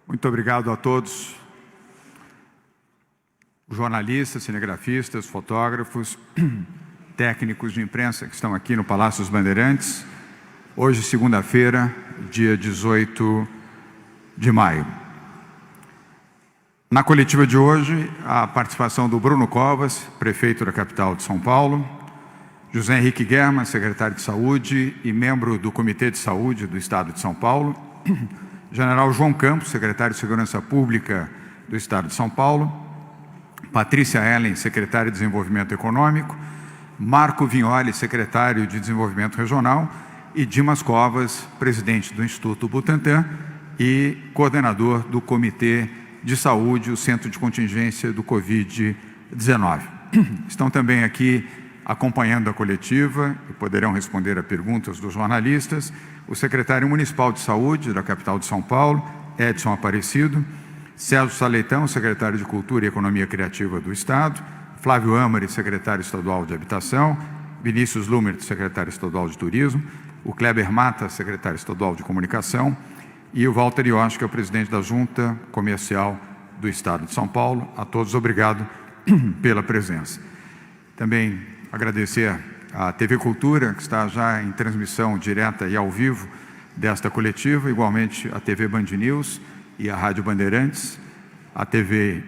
Muito obrigado a todos, jornalistas, cinegrafistas, fotógrafos, técnicos de imprensa que estão aqui no Palácio dos Bandeirantes. Hoje, segunda-feira, dia 18 de maio. Na coletiva de hoje, a participação do Bruno Covas, prefeito da capital de São Paulo, José Henrique Guerra, secretário de Saúde e membro do Comitê de Saúde do Estado de São Paulo, General João Campos, secretário de Segurança Pública do Estado de São Paulo, Patrícia Ellen, secretária de Desenvolvimento Econômico, Marco Vignoli, secretário de Desenvolvimento Regional, e Dimas Covas, presidente do Instituto Butantan e coordenador do Comitê de Saúde, o Centro de Contingência do Covid-19. Estão também aqui acompanhando a coletiva e poderão responder a perguntas dos jornalistas, o secretário municipal de Saúde da capital de São Paulo, Edson Aparecido, Sérgio Saleitão, secretário de Cultura e Economia Criativa do Estado, Flávio Amari, secretário estadual de Habitação, Vinícius Lumert, secretário estadual de Turismo, o Kleber Mata, secretário estadual de Comunicação, e o Walter Iosh, que é o presidente da Junta Comercial do Estado de São Paulo. A todos, obrigado pela presença. Também agradecer à TV Cultura, que está já em transmissão direta e ao vivo desta coletiva, igualmente a TV Band News e a Rádio Bandeirantes, a TV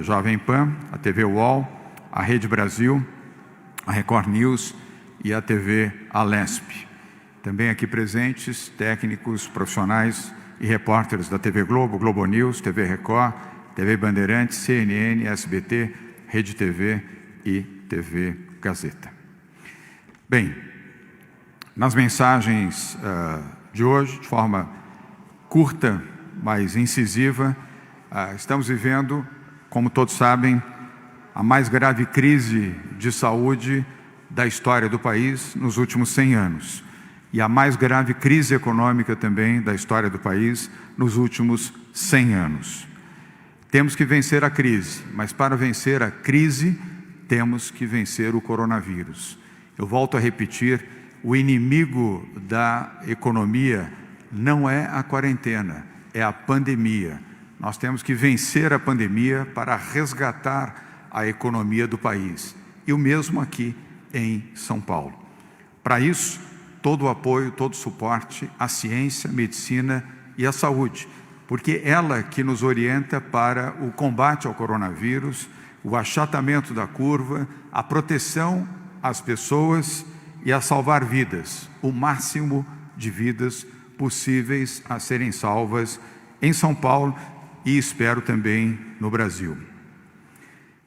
Jovem Pan, a TV UOL, a Rede Brasil, a Record News e a TV Alesp. Também aqui presentes técnicos, profissionais e repórteres da TV Globo, Globo News, TV Record, TV Bandeirantes, CNN, SBT, Rede TV e TV Gazeta. Bem, nas mensagens de hoje, de forma curta, mas incisiva, estamos vivendo, como todos sabem, a mais grave crise de saúde da história do país nos últimos 100 anos. E a mais grave crise econômica também da história do país nos últimos 100 anos. Temos que vencer a crise, mas para vencer a crise, temos que vencer o coronavírus. Eu volto a repetir, o inimigo da economia não é a quarentena, é a pandemia. Nós temos que vencer a pandemia para resgatar a economia do país. E o mesmo aqui em São Paulo. Para isso, todo o apoio, todo o suporte à ciência, à medicina e à saúde, porque ela que nos orienta para o combate ao coronavírus, o achatamento da curva, a proteção às pessoas e a salvar vidas, o máximo de vidas possíveis a serem salvas em São Paulo e espero também no Brasil.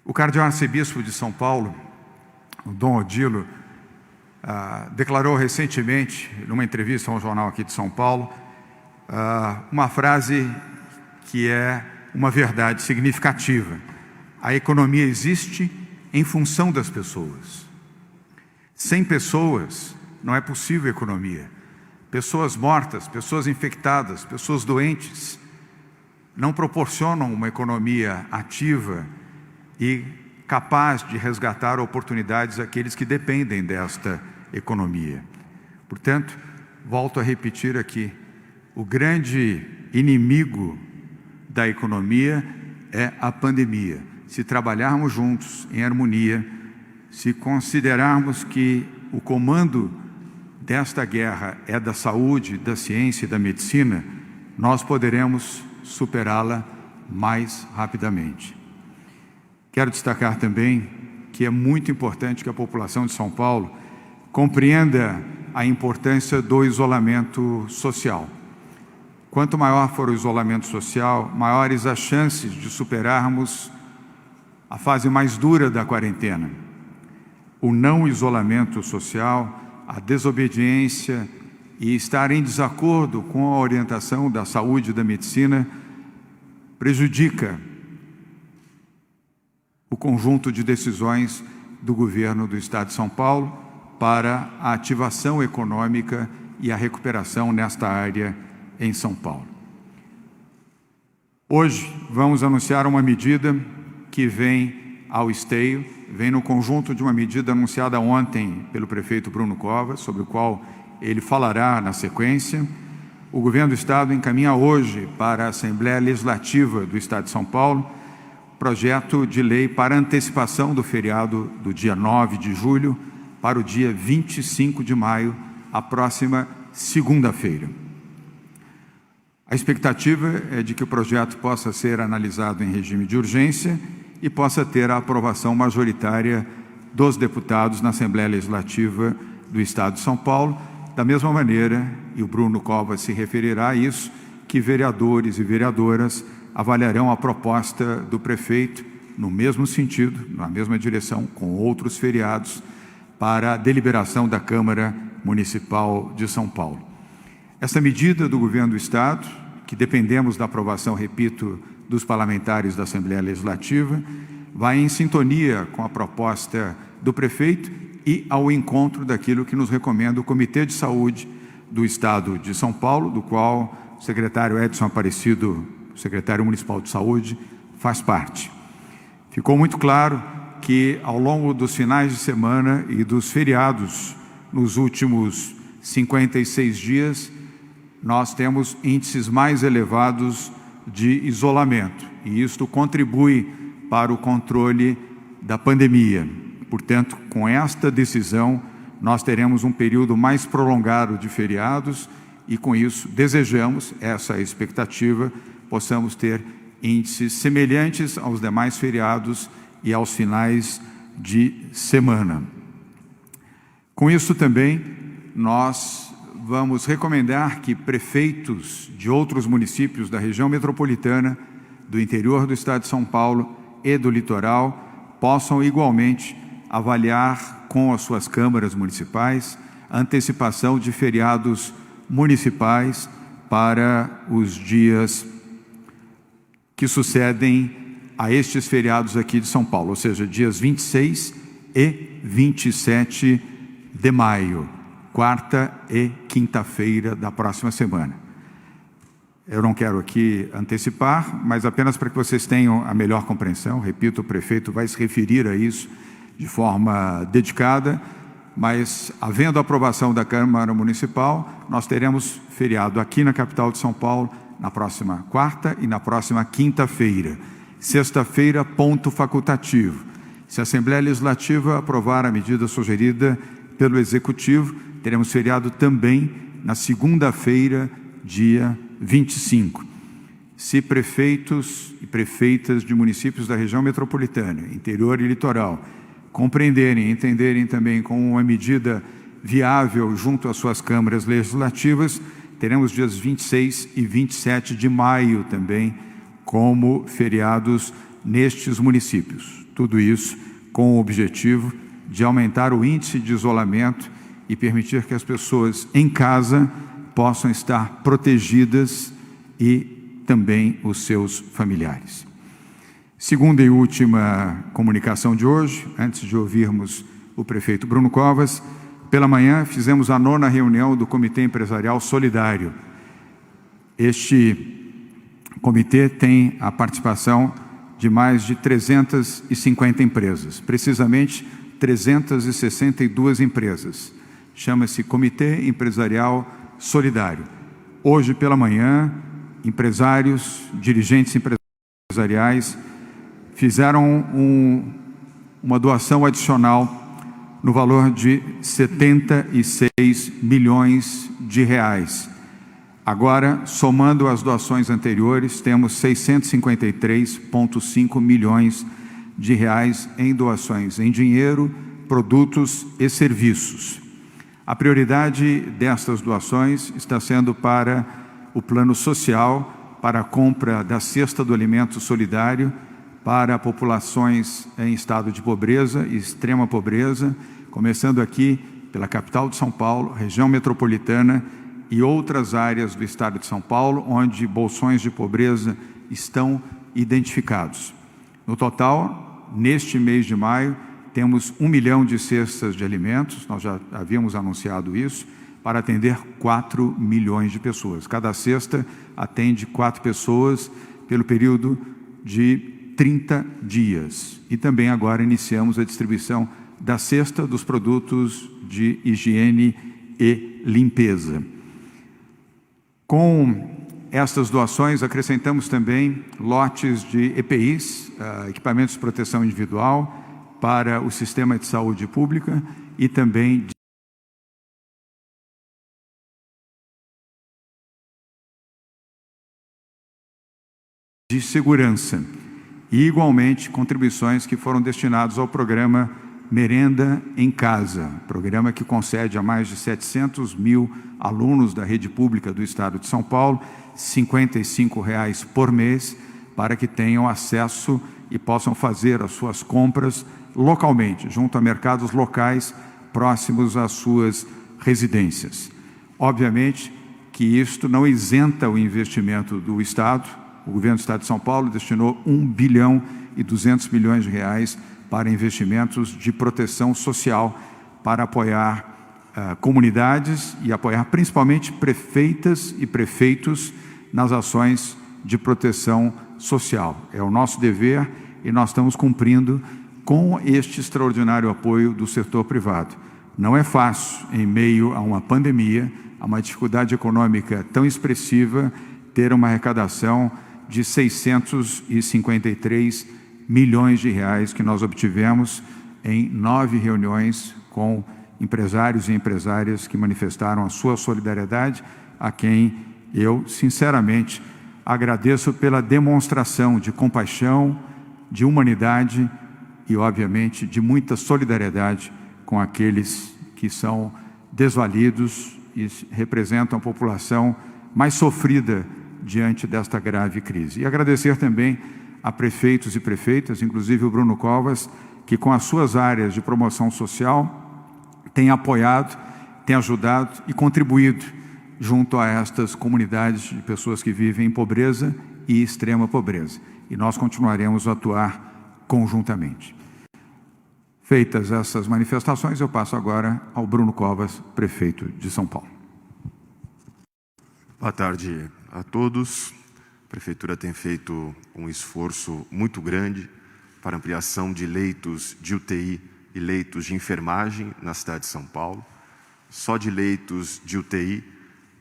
O cardeal arcebispo de São Paulo, o Dom Odilo, declarou recentemente, numa entrevista a um jornal aqui de São Paulo, uma frase que é uma verdade significativa. A economia existe em função das pessoas. Sem pessoas, não é possível economia. Pessoas mortas, pessoas infectadas, pessoas doentes, não proporcionam uma economia ativa e capaz de resgatar oportunidades àqueles que dependem desta economia. Portanto, volto a repetir aqui, o grande inimigo da economia é a pandemia. Se trabalharmos juntos, em harmonia, se considerarmos que o comando desta guerra é da saúde, da ciência e da medicina, nós poderemos superá-la mais rapidamente. Quero destacar também que é muito importante que a população de São Paulo compreenda a importância do isolamento social. Quanto maior for o isolamento social, maiores as chances de superarmos a fase mais dura da quarentena. O não isolamento social, a desobediência e estar em desacordo com a orientação da saúde e da medicina prejudica o conjunto de decisões do governo do Estado de São Paulo para a ativação econômica e a recuperação nesta área em São Paulo. Hoje vamos anunciar uma medida que vem ao esteio, vem no conjunto de uma medida anunciada ontem pelo prefeito Bruno Covas, sobre o qual ele falará na sequência. o Governo do Estado encaminha hoje para a Assembleia Legislativa do Estado de São Paulo projeto de lei para antecipação do feriado do dia 9 de julho para o dia 25 de maio, a próxima segunda-feira. A expectativa é de que o projeto possa ser analisado em regime de urgência e possa ter a aprovação majoritária dos deputados na Assembleia Legislativa do Estado de São Paulo, da mesma maneira, e o Bruno Covas se referirá a isso, que vereadores e vereadoras avaliarão a proposta do prefeito no mesmo sentido, na mesma direção, com outros feriados, para a deliberação da Câmara Municipal de São Paulo. Essa medida do Governo do Estado, que dependemos da aprovação, repito, dos parlamentares da Assembleia Legislativa, vai em sintonia com a proposta do prefeito e ao encontro daquilo que nos recomenda o Comitê de Saúde do Estado de São Paulo, do qual o secretário Edson Aparecido, secretário municipal de saúde, faz parte. Ficou muito claro que ao longo dos finais de semana e dos feriados, nos últimos 56 dias, nós temos índices mais elevados de isolamento, e isto contribui para o controle da pandemia. Portanto, com esta decisão, nós teremos um período mais prolongado de feriados e, com isso, desejamos, essa é a expectativa, possamos ter índices semelhantes aos demais feriados e aos finais de semana. Com isso também, nós vamos recomendar que prefeitos de outros municípios da região metropolitana, do interior do Estado de São Paulo e do litoral, possam igualmente avaliar com as suas câmaras municipais a antecipação de feriados municipais para os dias que sucedem a estes feriados aqui de São Paulo, ou seja, dias 26 e 27 de maio, quarta e quinta-feira da próxima semana. Eu não quero aqui antecipar, mas apenas para que vocês tenham a melhor compreensão, repito, o prefeito vai se referir a isso de forma dedicada, mas havendo a aprovação da Câmara Municipal, nós teremos feriado aqui na capital de São Paulo, na próxima quarta e na próxima quinta-feira. Sexta-feira, ponto facultativo. Se a Assembleia Legislativa aprovar a medida sugerida pelo Executivo, teremos feriado também na segunda-feira, dia 25. Se prefeitos e prefeitas de municípios da região metropolitana, interior e litoral, compreenderem e entenderem também como uma medida viável junto às suas câmaras legislativas, teremos dias 26 e 27 de maio também como feriados nestes municípios. Tudo isso com o objetivo de aumentar o índice de isolamento e permitir que as pessoas em casa possam estar protegidas e também os seus familiares. Segunda e última comunicação de hoje, antes de ouvirmos o prefeito Bruno Covas, pela manhã fizemos a 9ª reunião do Comitê Empresarial Solidário. Este comitê tem a participação de mais de 350 empresas, precisamente 362 empresas. Chama-se Comitê Empresarial Solidário. Hoje pela manhã, empresários, dirigentes empresariais fizeram uma doação adicional no valor de 76 milhões de reais. Agora, somando as doações anteriores, temos 653,5 milhões de reais em doações em dinheiro, produtos e serviços. A prioridade destas doações está sendo para o plano social, para a compra da cesta do alimento solidário para populações em estado de pobreza e extrema pobreza, começando aqui pela capital de São Paulo, região metropolitana e outras áreas do estado de São Paulo, onde bolsões de pobreza estão identificados. No total, neste mês de maio, temos 1 milhão de cestas de alimentos, nós já havíamos anunciado isso, para atender 4 milhões de pessoas. Cada cesta atende 4 pessoas pelo período de 30 dias. E também agora iniciamos a distribuição da cesta dos produtos de higiene e limpeza. Com estas doações, acrescentamos também lotes de EPIs, equipamentos de proteção individual, para o sistema de saúde pública e também de segurança. E, igualmente, contribuições que foram destinadas ao programa Merenda em Casa, programa que concede a mais de 700 mil alunos da rede pública do Estado de São Paulo R$ 55,00 por mês, para que tenham acesso e possam fazer as suas compras localmente, junto a mercados locais próximos às suas residências. Obviamente que isto não isenta o investimento do Estado. O governo do Estado de São Paulo destinou R$ 1,2 bilhões para investimentos de proteção social, para apoiar comunidades e apoiar principalmente prefeitas e prefeitos nas ações de proteção social. É o nosso dever e nós estamos cumprindo com este extraordinário apoio do setor privado. Não é fácil, em meio a uma pandemia, a uma dificuldade econômica tão expressiva, ter uma arrecadação de 653 milhões de reais que nós obtivemos em 9 reuniões com empresários e empresárias que manifestaram a sua solidariedade, a quem eu, sinceramente, agradeço pela demonstração de compaixão, de humanidade e, obviamente, de muita solidariedade com aqueles que são desvalidos e representam a população mais sofrida diante desta grave crise. E agradecer também a prefeitos e prefeitas, inclusive o Bruno Covas, que com as suas áreas de promoção social tem apoiado, tem ajudado e contribuído junto a estas comunidades de pessoas que vivem em pobreza e extrema pobreza. E nós continuaremos a atuar conjuntamente. Feitas essas manifestações, eu passo agora ao Bruno Covas, prefeito de São Paulo. Boa tarde a todos. A Prefeitura tem feito um esforço muito grande para ampliação de leitos de UTI e leitos de enfermagem na cidade de São Paulo. Só de leitos de UTI,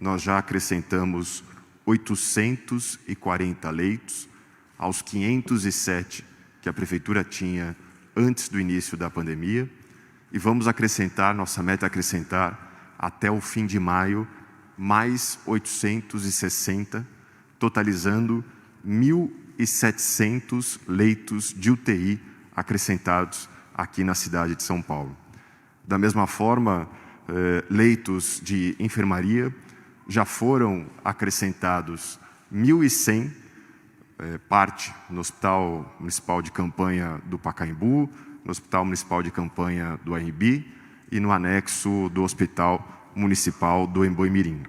nós já acrescentamos 840 leitos aos 507 que a Prefeitura tinha antes do início da pandemia, e vamos acrescentar, nossa meta é acrescentar até o fim de maio, mais 860, totalizando 1.700 leitos de UTI acrescentados aqui na cidade de São Paulo. Da mesma forma, leitos de enfermaria já foram acrescentados 1.100, parte no Hospital Municipal de Campanha do Pacaembu, no Hospital Municipal de Campanha do AMB e no anexo do Hospital Municipal do Embu-Mirim.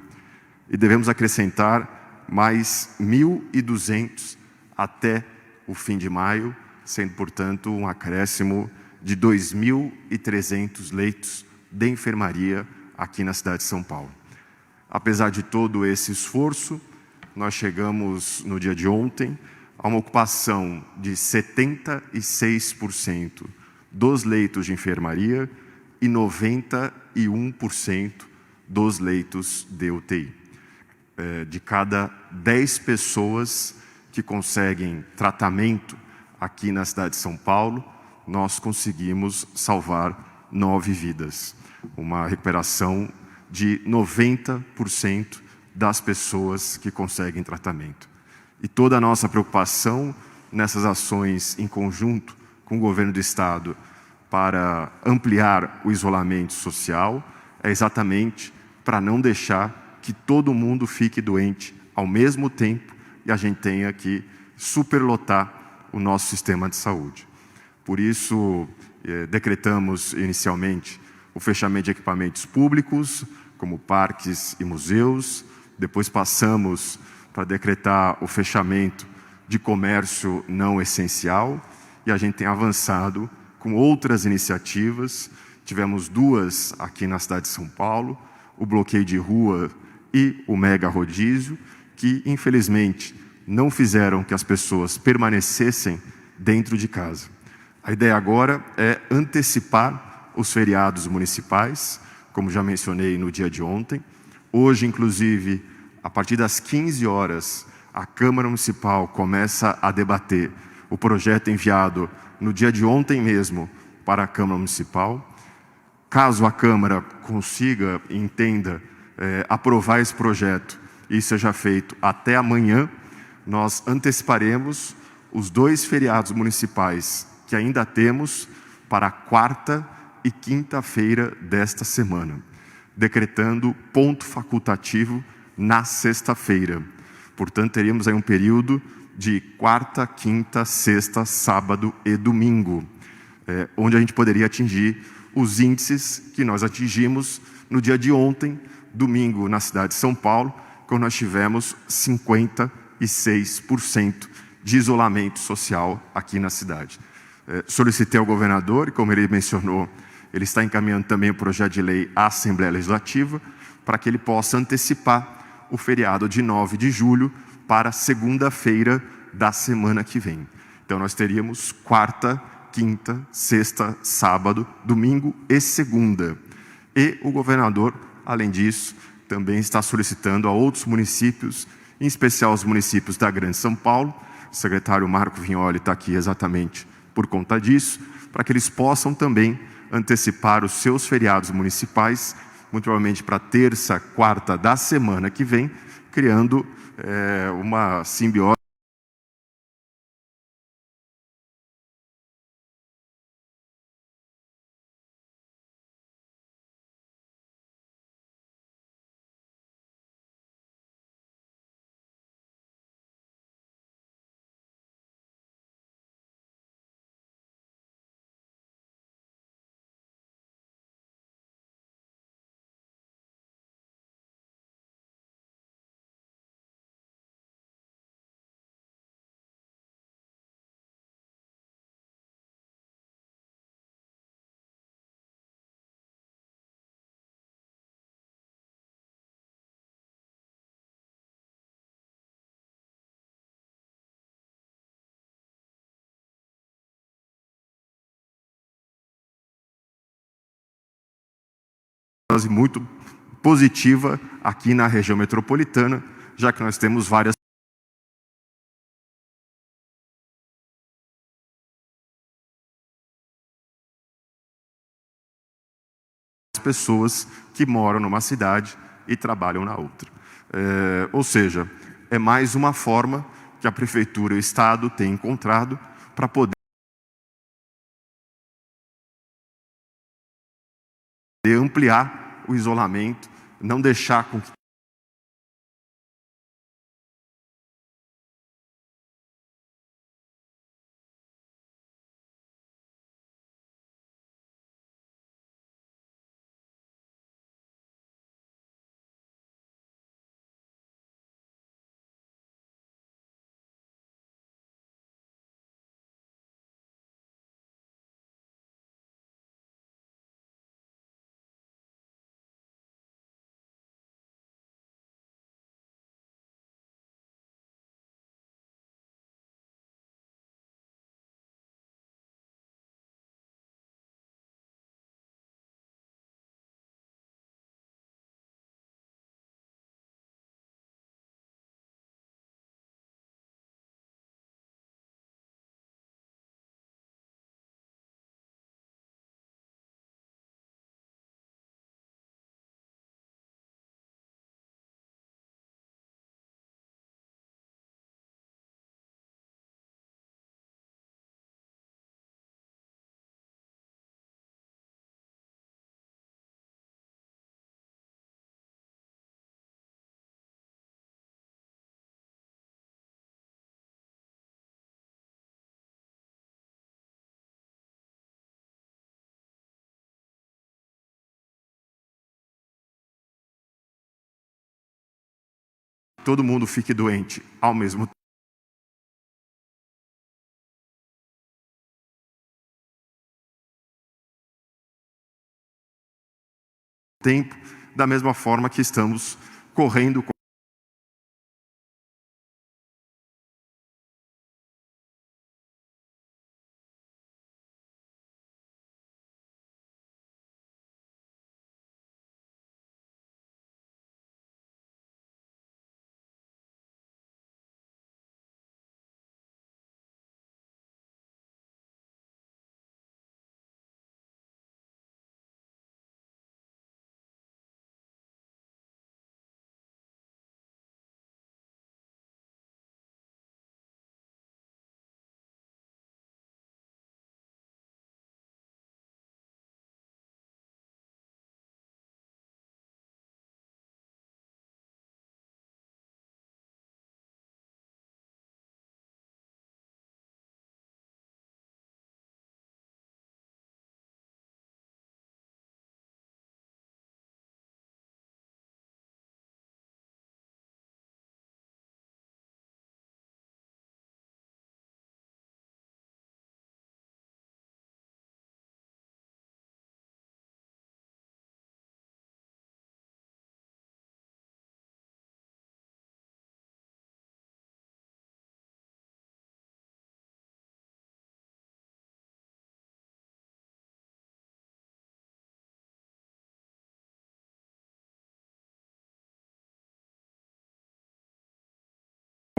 E devemos acrescentar mais 1.200 até o fim de maio, sendo, portanto, um acréscimo de 2.300 leitos de enfermaria aqui na cidade de São Paulo. Apesar de todo esse esforço, nós chegamos no dia de ontem a uma ocupação de 76% dos leitos de enfermaria e 91% dos leitos de UTI. De cada 10 pessoas que conseguem tratamento aqui na cidade de São Paulo, nós conseguimos salvar 9 vidas. Uma recuperação de 90% das pessoas que conseguem tratamento. E toda a nossa preocupação nessas ações em conjunto com o governo do Estado para ampliar o isolamento social é exatamente para não deixar que todo mundo fique doente ao mesmo tempo e a gente tenha que superlotar o nosso sistema de saúde. Por isso, decretamos inicialmente o fechamento de equipamentos públicos, como parques e museus. Depois passamos para decretar o fechamento de comércio não essencial e a gente tem avançado com outras iniciativas. Tivemos 2 aqui na cidade de São Paulo, o bloqueio de rua e o mega rodízio, que infelizmente não fizeram que as pessoas permanecessem dentro de casa. A ideia agora é antecipar os feriados municipais, como já mencionei no dia de ontem. Hoje, inclusive, a partir das 15 horas, a Câmara Municipal começa a debater o projeto enviado no dia de ontem mesmo para a Câmara Municipal. Caso a Câmara consiga e entenda aprovar esse projeto e seja feito até amanhã, nós anteciparemos os 2 feriados municipais que ainda temos para a quarta e quinta-feira desta semana, decretando ponto facultativo na sexta-feira. Portanto, teríamos aí um período de quarta, quinta, sexta, sábado e domingo, onde a gente poderia atingir os índices que nós atingimos no dia de ontem, domingo, na cidade de São Paulo, quando nós tivemos 56% de isolamento social aqui na cidade. Solicitei ao governador, e como ele mencionou, ele está encaminhando também o projeto de lei à Assembleia Legislativa, para que ele possa antecipar o feriado de 9 de julho para segunda-feira da semana que vem. Então nós teríamos quarta, quinta, sexta, sábado, domingo e segunda. E o governador, além disso, também está solicitando a outros municípios, em especial os municípios da Grande São Paulo, o secretário Marco Vignoli está aqui exatamente por conta disso, para que eles possam também antecipar os seus feriados municipais, muito provavelmente para terça, quarta da semana que vem, criando uma simbiose muito positiva aqui na região metropolitana, já que nós temos várias pessoas que moram numa cidade e trabalham na outra. Ou seja, é mais uma forma que a Prefeitura e o Estado têm encontrado para poder ampliar o isolamento, não deixar com que todo mundo fique doente ao mesmo tempo, da mesma forma que estamos correndo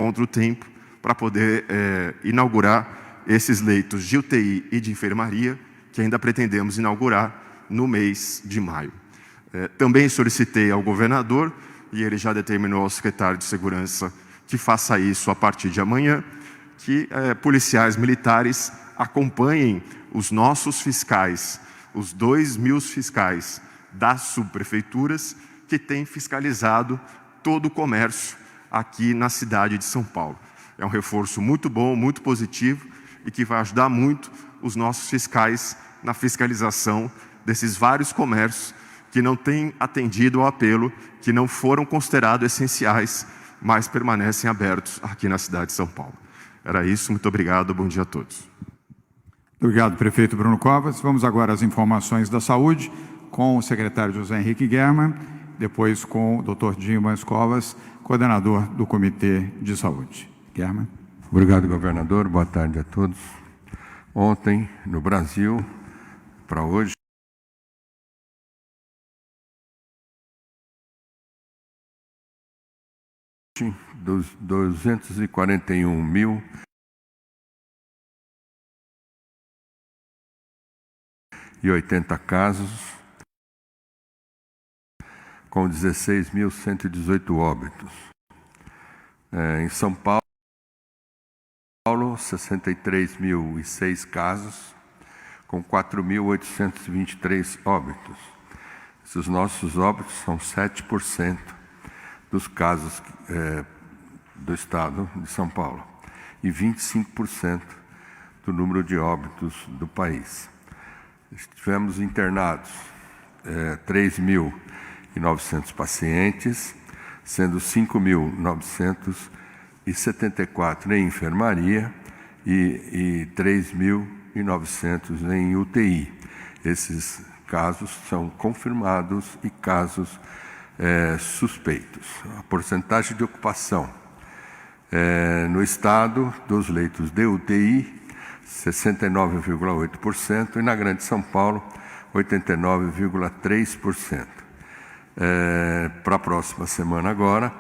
encontra o tempo para poder inaugurar esses leitos de UTI e de enfermaria, que ainda pretendemos inaugurar no mês de maio. Também solicitei ao governador, e ele já determinou ao secretário de Segurança que faça isso a partir de amanhã, que policiais militares acompanhem os nossos fiscais, os 2.000 fiscais das subprefeituras que têm fiscalizado todo o comércio aqui na cidade de São Paulo. É um reforço muito bom, muito positivo e que vai ajudar muito os nossos fiscais na fiscalização desses vários comércios que não têm atendido ao apelo, que não foram considerados essenciais, mas permanecem abertos aqui na cidade de São Paulo. Era isso, muito obrigado, bom dia a todos. Obrigado, prefeito Bruno Covas. Vamos agora às informações da saúde, com o secretário José Henrique German, depois com o Dr. Dimas Covas, coordenador do Comitê de Saúde. German. Obrigado, governador. Boa tarde a todos. Ontem, no Brasil, para hoje, dos 241.080 casos, com 16.118 óbitos. Em São Paulo, 63.006 casos, com 4.823 óbitos. Esses nossos óbitos são 7% dos casos do estado de São Paulo e 25% do número de óbitos do país. Tivemos internados 3.900 pacientes, sendo 5.974 em enfermaria e 3.900 em UTI. Esses casos são confirmados e casos suspeitos. A porcentagem de ocupação no estado dos leitos de UTI, 69,8%, e na Grande São Paulo, 89,3%. Para a próxima semana agora,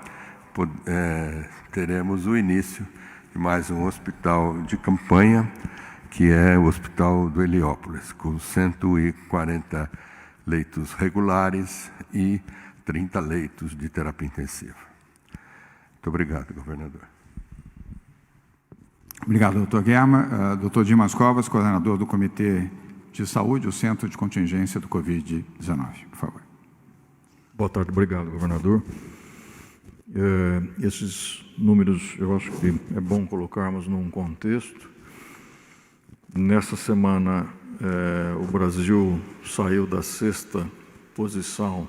teremos o início de mais um hospital de campanha, que é o Hospital do Heliópolis, com 140 leitos regulares e 30 leitos de terapia intensiva. Muito obrigado, governador. Obrigado, doutor German. Doutor Dimas Covas, coordenador do Comitê de Saúde, o Centro de Contingência do Covid-19. Por favor. Boa tarde, obrigado, governador. Esses números, eu acho que é bom colocarmos num contexto. Nessa semana, o Brasil saiu da 6ª posição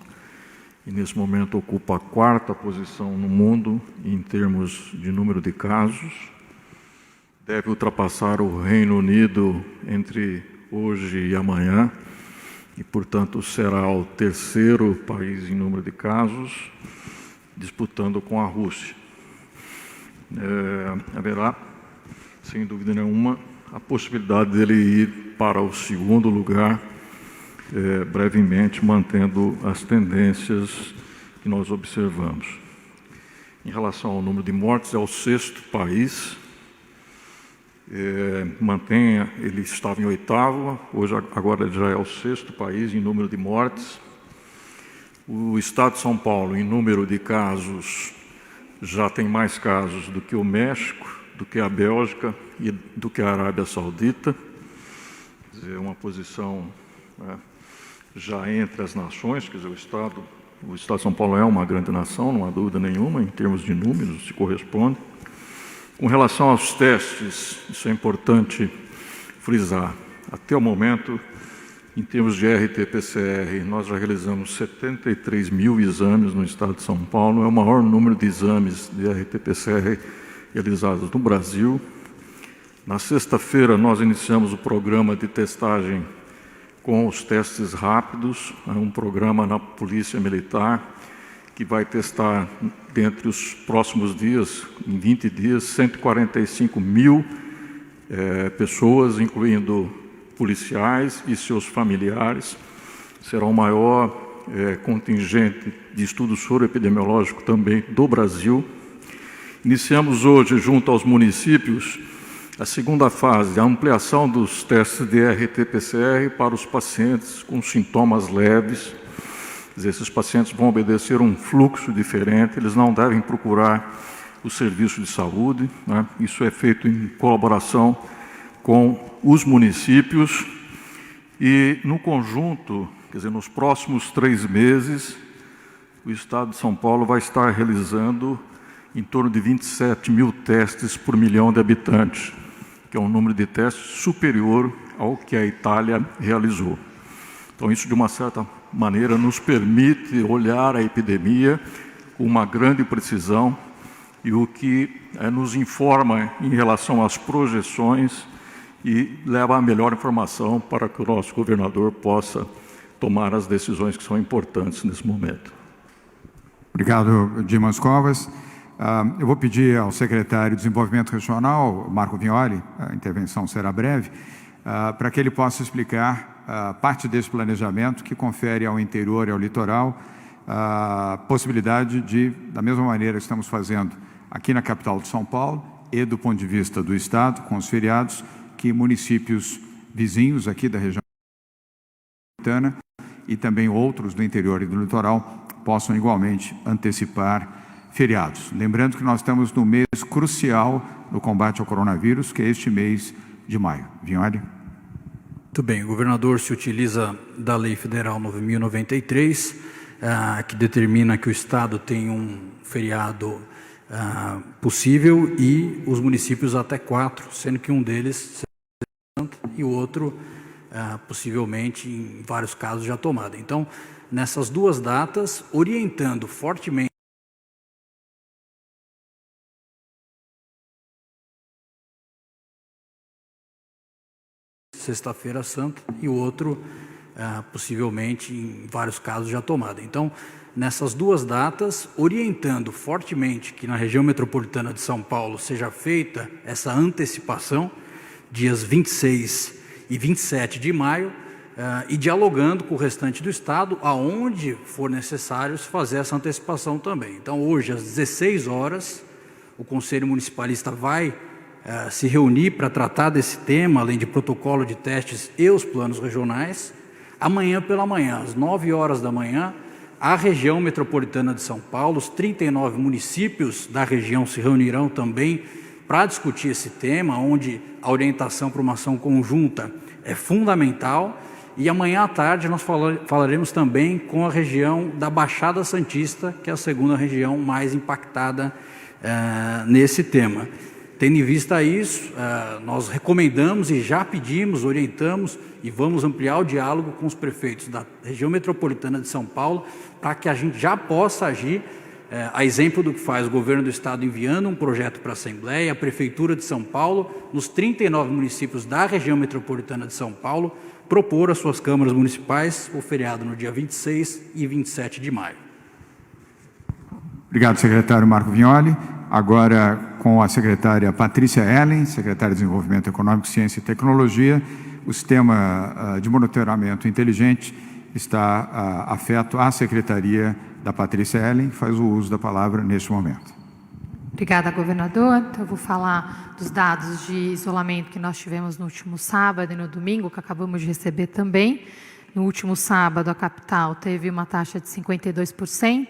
e, nesse momento, ocupa a 4ª posição no mundo em termos de número de casos. Deve ultrapassar o Reino Unido entre hoje e amanhã e, portanto, será o 3º país em número de casos, disputando com a Rússia. Haverá, sem dúvida nenhuma, a possibilidade dele ir para o 2º lugar, brevemente, mantendo as tendências que nós observamos. Em relação ao número de mortes, é o 6º país. Ele estava em 8º, agora ele já é o 6º país em número de mortes. O estado de São Paulo, em número de casos, já tem mais casos do que o México, do que a Bélgica e do que a Arábia Saudita. Quer dizer, uma posição já entre as nações. Quer dizer, o estado de São Paulo é uma grande nação, não há dúvida nenhuma, em termos de números, se corresponde. Com relação aos testes, isso é importante frisar. Até o momento, em termos de RT-PCR, nós já realizamos 73 mil exames no estado de São Paulo. É o maior número de exames de RT-PCR realizados no Brasil. Na sexta-feira, nós iniciamos o programa de testagem com os testes rápidos. É um programa na Polícia Militar que vai testar, dentre os próximos dias, em 20 dias, 145 mil pessoas, incluindo policiais e seus familiares. Será o maior contingente de estudo soroepidemiológico também do Brasil. Iniciamos hoje, junto aos municípios, a segunda fase, a ampliação dos testes de RT-PCR para os pacientes com sintomas leves. Quer dizer, esses pacientes vão obedecer um fluxo diferente, eles não devem procurar o serviço de saúde, né? Isso é feito em colaboração com os municípios e, no conjunto, quer dizer, nos próximos 3 meses, o Estado de São Paulo vai estar realizando em torno de 27 mil testes por milhão de habitantes, que é um número de testes superior ao que a Itália realizou. Então, isso, de uma certa maneira, nos permite olhar a epidemia com uma grande precisão e o que nos informa em relação às projeções e leva a melhor informação para que o nosso governador possa tomar as decisões que são importantes nesse momento. Obrigado, Dimas Covas. Eu vou pedir ao secretário de Desenvolvimento Regional, Marco Vignoli, a intervenção será breve, para que ele possa explicar parte desse planejamento que confere ao interior e ao litoral a possibilidade de, da mesma maneira que estamos fazendo aqui na capital de São Paulo e do ponto de vista do Estado, com os feriados, que municípios vizinhos aqui da região metropolitana e também outros do interior e do litoral possam igualmente antecipar feriados. Lembrando que nós estamos no mês crucial no combate ao coronavírus, que é este mês de maio. Vignoli. Muito bem, o governador se utiliza da Lei Federal 9.093, que determina que o Estado tem um feriado possível e os municípios até 4, sendo que um deles e o outro possivelmente, em vários casos, já tomado. Então, nessas duas datas, orientando fortemente Sexta-feira Santa e o outro possivelmente, em vários casos, já tomado. Então, nessas duas datas, orientando fortemente que na região metropolitana de São Paulo seja feita essa antecipação, dias 26 e 27 de maio, e dialogando com o restante do Estado, aonde for necessário se fazer essa antecipação também. Então, hoje, às 16 horas, o Conselho Municipalista vai se reunir para tratar desse tema, além de protocolo de testes e os planos regionais. Amanhã pela manhã, às 9 horas da manhã, a região metropolitana de São Paulo, os 39 municípios da região se reunirão também para discutir esse tema, onde a orientação para uma ação conjunta é fundamental. E amanhã à tarde nós falaremos também com a região da Baixada Santista, que é a segunda região mais impactada nesse tema. Tendo em vista isso, nós recomendamos e já pedimos, orientamos e vamos ampliar o diálogo com os prefeitos da região metropolitana de São Paulo para que a gente já possa agir, a exemplo do que faz o governo do Estado enviando um projeto para a Assembleia, a Prefeitura de São Paulo, nos 39 municípios da região metropolitana de São Paulo, propor às suas câmaras municipais o feriado no dia 26 e 27 de maio. Obrigado, secretário Marco Vignoli. Agora, com a secretária Patrícia Ellen, secretária de Desenvolvimento Econômico, Ciência e Tecnologia, o sistema de monitoramento inteligente está afeto à secretaria da Patrícia Ellen, que faz o uso da palavra neste momento. Obrigada, governador. Então, eu vou falar dos dados de isolamento que nós tivemos no último sábado e no domingo, que acabamos de receber também. No último sábado, a capital teve uma taxa de 52%,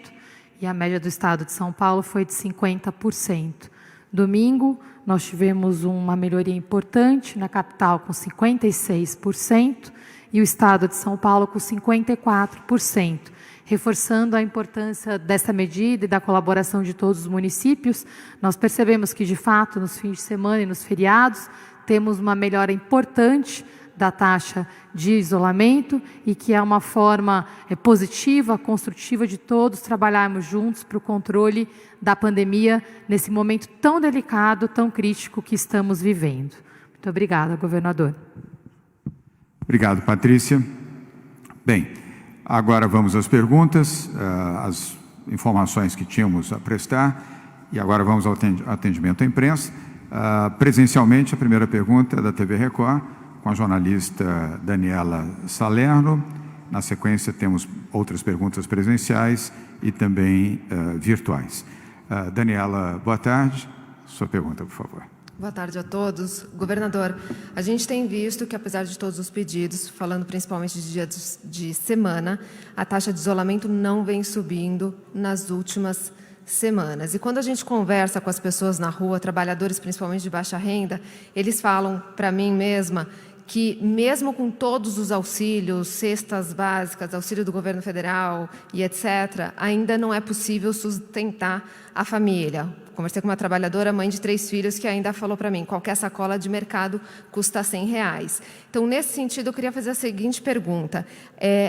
e a média do estado de São Paulo foi de 50%. Domingo, nós tivemos uma melhoria importante na capital com 56% e o estado de São Paulo com 54%, reforçando a importância dessa medida e da colaboração de todos os municípios. Nós percebemos que, de fato, nos fins de semana e nos feriados, temos uma melhora importante da taxa de isolamento e que é uma forma positiva, construtiva de todos trabalharmos juntos para o controle da pandemia nesse momento tão delicado, tão crítico que estamos vivendo. Muito obrigada, governador. Obrigado, Patrícia. Bem, agora vamos às perguntas, as informações que tínhamos a prestar e agora vamos ao atendimento à imprensa. Presencialmente, a primeira pergunta é da TV Record, com a jornalista Daniela Salerno. Na sequência, temos outras perguntas presenciais e também virtuais. Daniela, boa tarde. Sua pergunta, por favor. Boa tarde a todos. Governador, a gente tem visto que, apesar de todos os pedidos, falando principalmente de dias de semana, a taxa de isolamento não vem subindo nas últimas semanas. E quando a gente conversa com as pessoas na rua, trabalhadores principalmente de baixa renda, eles falam para mim mesma que mesmo com todos os auxílios, cestas básicas, auxílio do governo federal e etc., ainda não é possível sustentar a família. Conversei com uma trabalhadora, mãe de 3 filhos, que ainda falou para mim, qualquer sacola de mercado custa R$100. Então, nesse sentido, eu queria fazer a seguinte pergunta.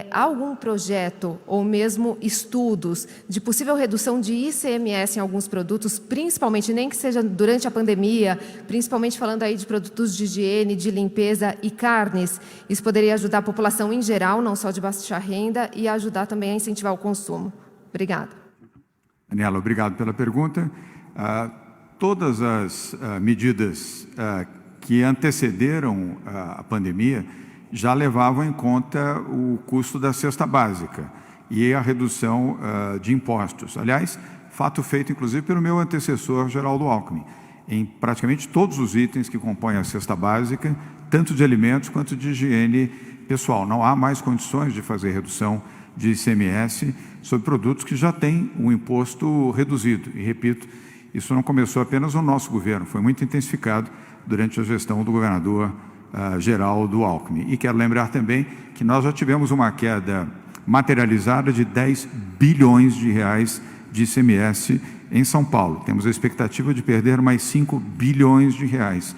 Há algum projeto ou mesmo estudos de possível redução de ICMS em alguns produtos, principalmente, nem que seja durante a pandemia, principalmente falando aí de produtos de higiene, de limpeza e carnes? Isso poderia ajudar a população em geral, não só de baixa renda, e ajudar também a incentivar o consumo. Obrigada. Daniela, obrigado pela pergunta. Todas as medidas que antecederam a pandemia já levavam em conta o custo da cesta básica e a redução de impostos. Aliás, fato feito inclusive pelo meu antecessor, Geraldo Alckmin, em praticamente todos os itens que compõem a cesta básica, tanto de alimentos quanto de higiene pessoal. Não há mais condições de fazer redução de ICMS sobre produtos que já têm um imposto reduzido. E, repito, isso não começou apenas no nosso governo, foi muito intensificado durante a gestão do governador Geraldo Alckmin. E quero lembrar também que nós já tivemos uma queda materializada de 10 bilhões de reais de ICMS em São Paulo. Temos a expectativa de perder mais 5 bilhões de reais.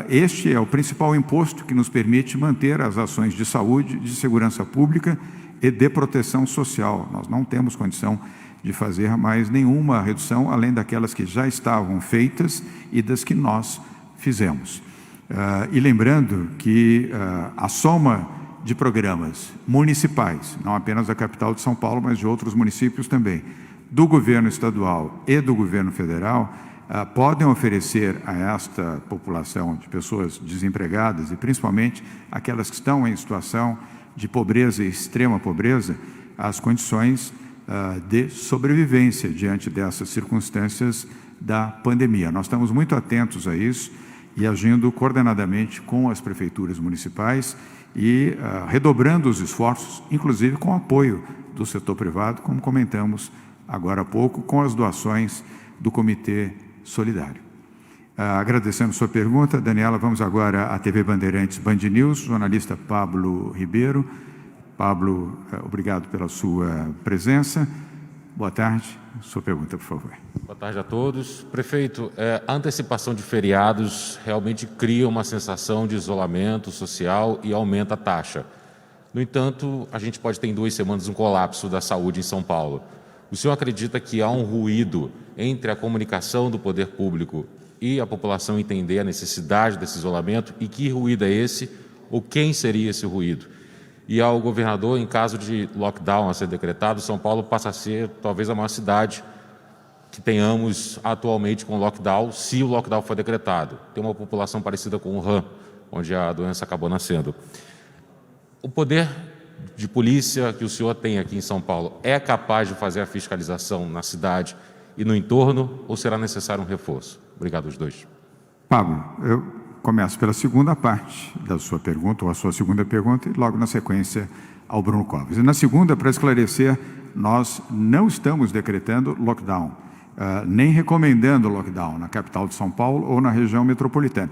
Este é o principal imposto que nos permite manter as ações de saúde, de segurança pública e de proteção social. Nós não temos condição de fazer mais nenhuma redução, além daquelas que já estavam feitas e das que nós fizemos. E lembrando que a soma de programas municipais, não apenas da capital de São Paulo, mas de outros municípios também, do governo estadual e do governo federal, podem oferecer a esta população de pessoas desempregadas, e principalmente aquelas que estão em situação de pobreza e extrema pobreza, as condições de sobrevivência diante dessas circunstâncias da pandemia. Nós estamos muito atentos a isso e agindo coordenadamente com as prefeituras municipais e redobrando os esforços, inclusive com o apoio do setor privado, como comentamos agora há pouco, com as doações do Comitê Solidário. Agradecendo sua pergunta, Daniela, vamos agora à TV Bandeirantes Band News, jornalista Pablo Ribeiro. Pablo, obrigado pela sua presença. Boa tarde. Sua pergunta, por favor. Boa tarde a todos. Prefeito, a antecipação de feriados realmente cria uma sensação de isolamento social e aumenta a taxa. No entanto, a gente pode ter em 2 semanas um colapso da saúde em São Paulo. O senhor acredita que há um ruído entre a comunicação do poder público e a população entender a necessidade desse isolamento? E que ruído é esse? Ou quem seria esse ruído? E ao governador, em caso de lockdown a ser decretado, São Paulo passa a ser talvez a maior cidade que tenhamos atualmente com lockdown, se o lockdown for decretado. Tem uma população parecida com o Wuhan, onde a doença acabou nascendo. O poder de polícia que o senhor tem aqui em São Paulo é capaz de fazer a fiscalização na cidade e no entorno, ou será necessário um reforço? Obrigado aos dois. Pablo, eu começo pela segunda parte da sua pergunta, ou a sua segunda pergunta, e logo na sequência ao Bruno Covas. E na segunda, para esclarecer, nós não estamos decretando lockdown, nem recomendando lockdown na capital de São Paulo ou na região metropolitana.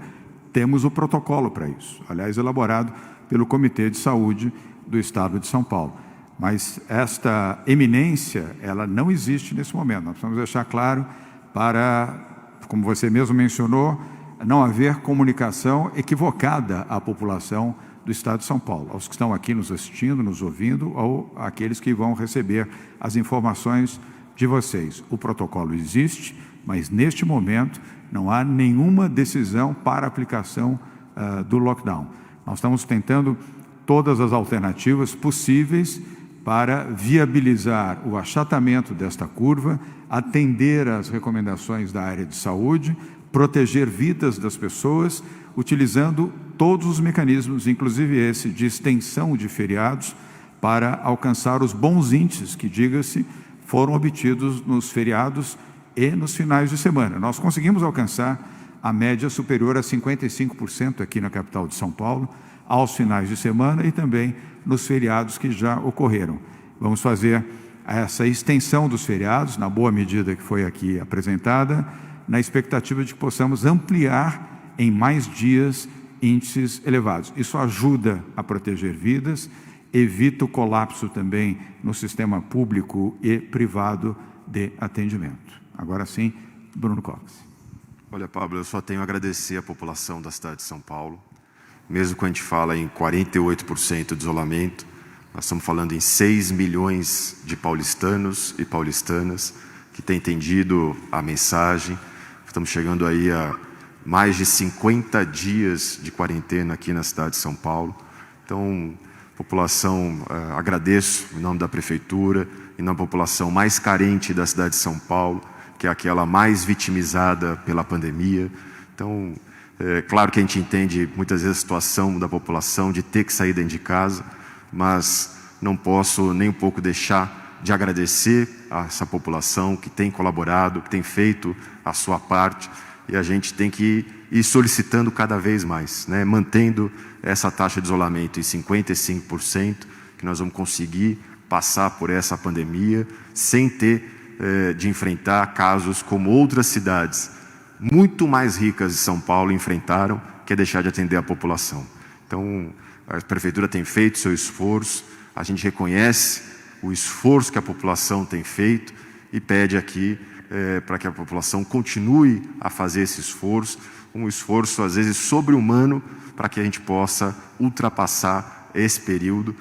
Temos o protocolo para isso, aliás, elaborado pelo Comitê de Saúde do Estado de São Paulo. Mas esta eminência, ela não existe nesse momento. Nós precisamos deixar claro para, como você mesmo mencionou, não haver comunicação equivocada à população do Estado de São Paulo, aos que estão aqui nos assistindo, nos ouvindo, ou àqueles que vão receber as informações de vocês. O protocolo existe, mas neste momento não há nenhuma decisão para aplicação do lockdown. Nós estamos tentando todas as alternativas possíveis para viabilizar o achatamento desta curva, atender às recomendações da área de saúde, proteger vidas das pessoas, utilizando todos os mecanismos, inclusive esse de extensão de feriados, para alcançar os bons índices que, diga-se, foram obtidos nos feriados e nos finais de semana. Nós conseguimos alcançar a média superior a 55% aqui na capital de São Paulo, aos finais de semana e também nos feriados que já ocorreram. Vamos fazer essa extensão dos feriados, na boa medida que foi aqui apresentada, na expectativa de que possamos ampliar em mais dias índices elevados. Isso ajuda a proteger vidas, evita o colapso também no sistema público e privado de atendimento. Agora sim, Bruno Covas. Olha, Pablo, eu só tenho a agradecer à população da cidade de São Paulo. Mesmo quando a gente fala em 48% de isolamento, nós estamos falando em 6 milhões de paulistanos e paulistanas que têm entendido a mensagem. Estamos chegando aí a mais de 50 dias de quarentena aqui na cidade de São Paulo. Então, população, agradeço em nome da Prefeitura, em nome da população mais carente da cidade de São Paulo, que é aquela mais vitimizada pela pandemia. Então, é claro que a gente entende muitas vezes a situação da população de ter que sair dentro de casa, mas não posso nem um pouco deixar de agradecer a essa população que tem colaborado, que tem feito a sua parte, e a gente tem que ir solicitando cada vez mais, né? Mantendo essa taxa de isolamento em 55%, que nós vamos conseguir passar por essa pandemia sem ter de enfrentar casos como outras cidades muito mais ricas de São Paulo enfrentaram, que é deixar de atender a população. Então, a Prefeitura tem feito seu esforço, a gente reconhece o esforço que a população tem feito e pede aqui para que a população continue a fazer esse esforço, um esforço às vezes sobre-humano, para que a gente possa ultrapassar esse período,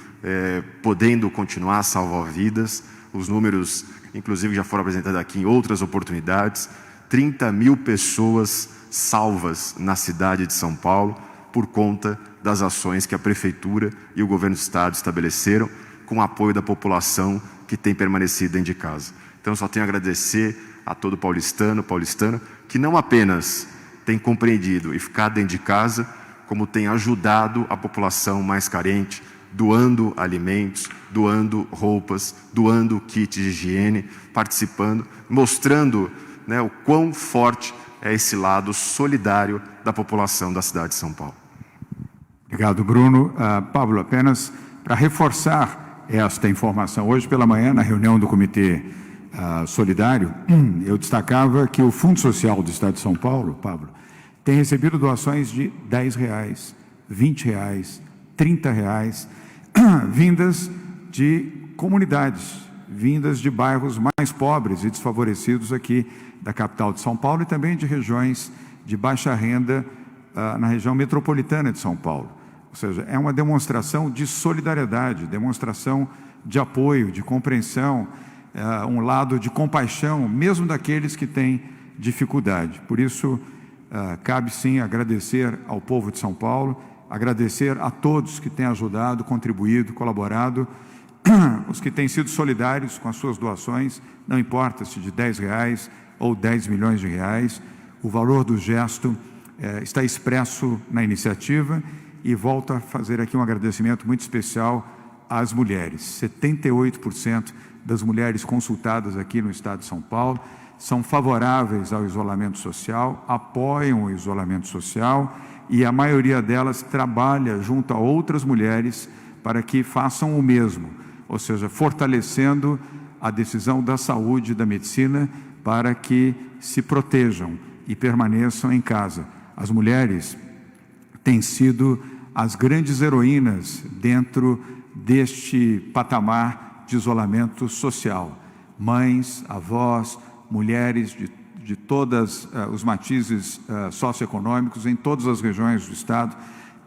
podendo continuar a salvar vidas. Os números, inclusive, já foram apresentados aqui em outras oportunidades, 30 mil pessoas salvas na cidade de São Paulo por conta das ações que a Prefeitura e o Governo do Estado estabeleceram com o apoio da população que tem permanecido dentro de casa. Então, eu só tenho a agradecer a todo paulistano, paulistana, que não apenas tem compreendido e ficado dentro de casa, como tem ajudado a população mais carente, doando alimentos, doando roupas, doando kits de higiene, participando, mostrando, né, o quão forte é esse lado solidário da população da cidade de São Paulo. Obrigado, Bruno. Pablo, apenas para reforçar esta informação, hoje pela manhã, na reunião do Comitê Solidário, eu destacava que o Fundo Social do Estado de São Paulo, Pablo, tem recebido doações de R$10, R$20, R$30, vindas de comunidades, vindas de bairros mais pobres e desfavorecidos aqui da capital de São Paulo e também de regiões de baixa renda na região metropolitana de São Paulo. Ou seja, é uma demonstração de solidariedade, demonstração de apoio, de compreensão, um lado de compaixão, mesmo daqueles que têm dificuldade. Por isso, cabe sim agradecer ao povo de São Paulo, agradecer a todos que têm ajudado, contribuído, colaborado, os que têm sido solidários com as suas doações, não importa se de R$10 ou 10 milhões de reais, o valor do gesto está expresso na iniciativa e volto a fazer aqui um agradecimento muito especial às mulheres. 78% das mulheres consultadas aqui no estado de São Paulo são favoráveis ao isolamento social, apoiam o isolamento social e a maioria delas trabalha junto a outras mulheres para que façam o mesmo, ou seja, fortalecendo a decisão da saúde e da medicina para que se protejam e permaneçam em casa. As mulheres têm sido as grandes heroínas dentro deste patamar de isolamento social. Mães, avós, mulheres de todos os matizes socioeconômicos em todas as regiões do estado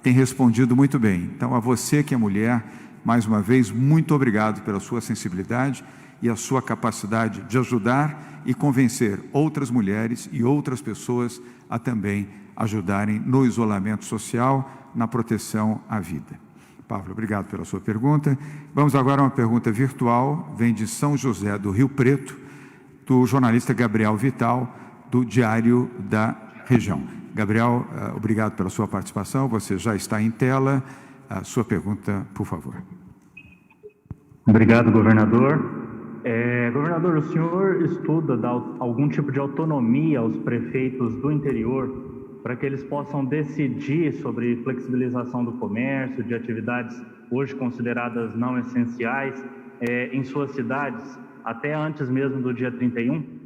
têm respondido muito bem. Então, a você que é mulher, mais uma vez, muito obrigado pela sua sensibilidade e a sua capacidade de ajudar e convencer outras mulheres e outras pessoas a também ajudarem no isolamento social, na proteção à vida. Pablo, obrigado pela sua pergunta. Vamos agora a uma pergunta virtual, vem de São José do Rio Preto, do jornalista Gabriel Vital, do Diário da Região. Gabriel, obrigado pela sua participação, você já está em tela. A sua pergunta, por favor. Obrigado, governador. Governador, o senhor estuda dar algum tipo de autonomia aos prefeitos do interior para que eles possam decidir sobre flexibilização do comércio, de atividades hoje consideradas não essenciais em suas cidades, até antes mesmo do dia 31?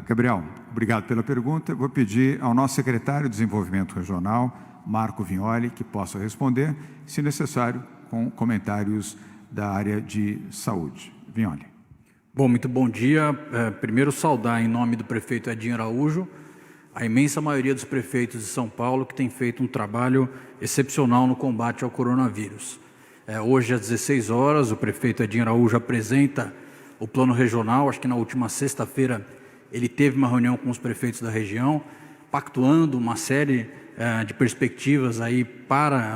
Gabriel, obrigado pela pergunta. Eu vou pedir ao nosso secretário de Desenvolvimento Regional, Marco Vignoli, que possa responder, se necessário, com comentários da área de saúde. Vignoli. Bom, muito bom dia. Primeiro, saudar em nome do prefeito Edinho Araújo a imensa maioria dos prefeitos de São Paulo que tem feito um trabalho excepcional no combate ao coronavírus. Hoje, às 16 horas, o prefeito Edinho Araújo apresenta o plano regional. Acho que na última sexta-feira ele teve uma reunião com os prefeitos da região, pactuando uma série de perspectivas aí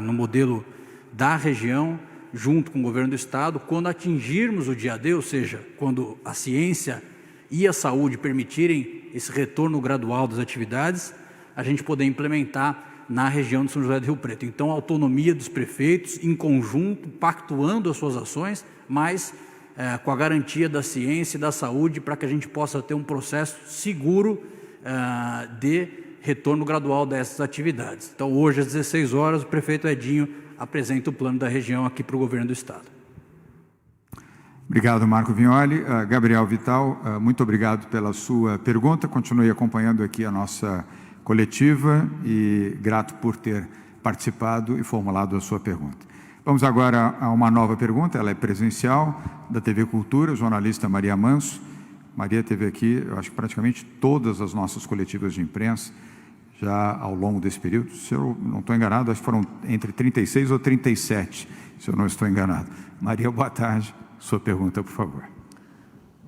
no modelo da região, junto com o governo do estado. Quando atingirmos o dia D, ou seja, quando a ciência e a saúde permitirem esse retorno gradual das atividades, a gente poder implementar na região de São José do Rio Preto. Então, a autonomia dos prefeitos, em conjunto, pactuando as suas ações, mas com a garantia da ciência e da saúde, para que a gente possa ter um processo seguro de retorno gradual dessas atividades. Então, hoje, às 16 horas, o prefeito Edinho apresenta o plano da região aqui para o governo do estado. Obrigado, Marco Vignoli. Gabriel Vital, muito obrigado pela sua pergunta. Continue acompanhando aqui a nossa coletiva e grato por ter participado e formulado a sua pergunta. Vamos agora a uma nova pergunta, ela é presencial, da TV Cultura, jornalista Maria Manso. Maria teve aqui, eu acho que praticamente todas as nossas coletivas de imprensa, já ao longo desse período. Se eu não estou enganado, acho que foram entre 36 ou 37, se eu não estou enganado. Maria, boa tarde. Sua pergunta, por favor.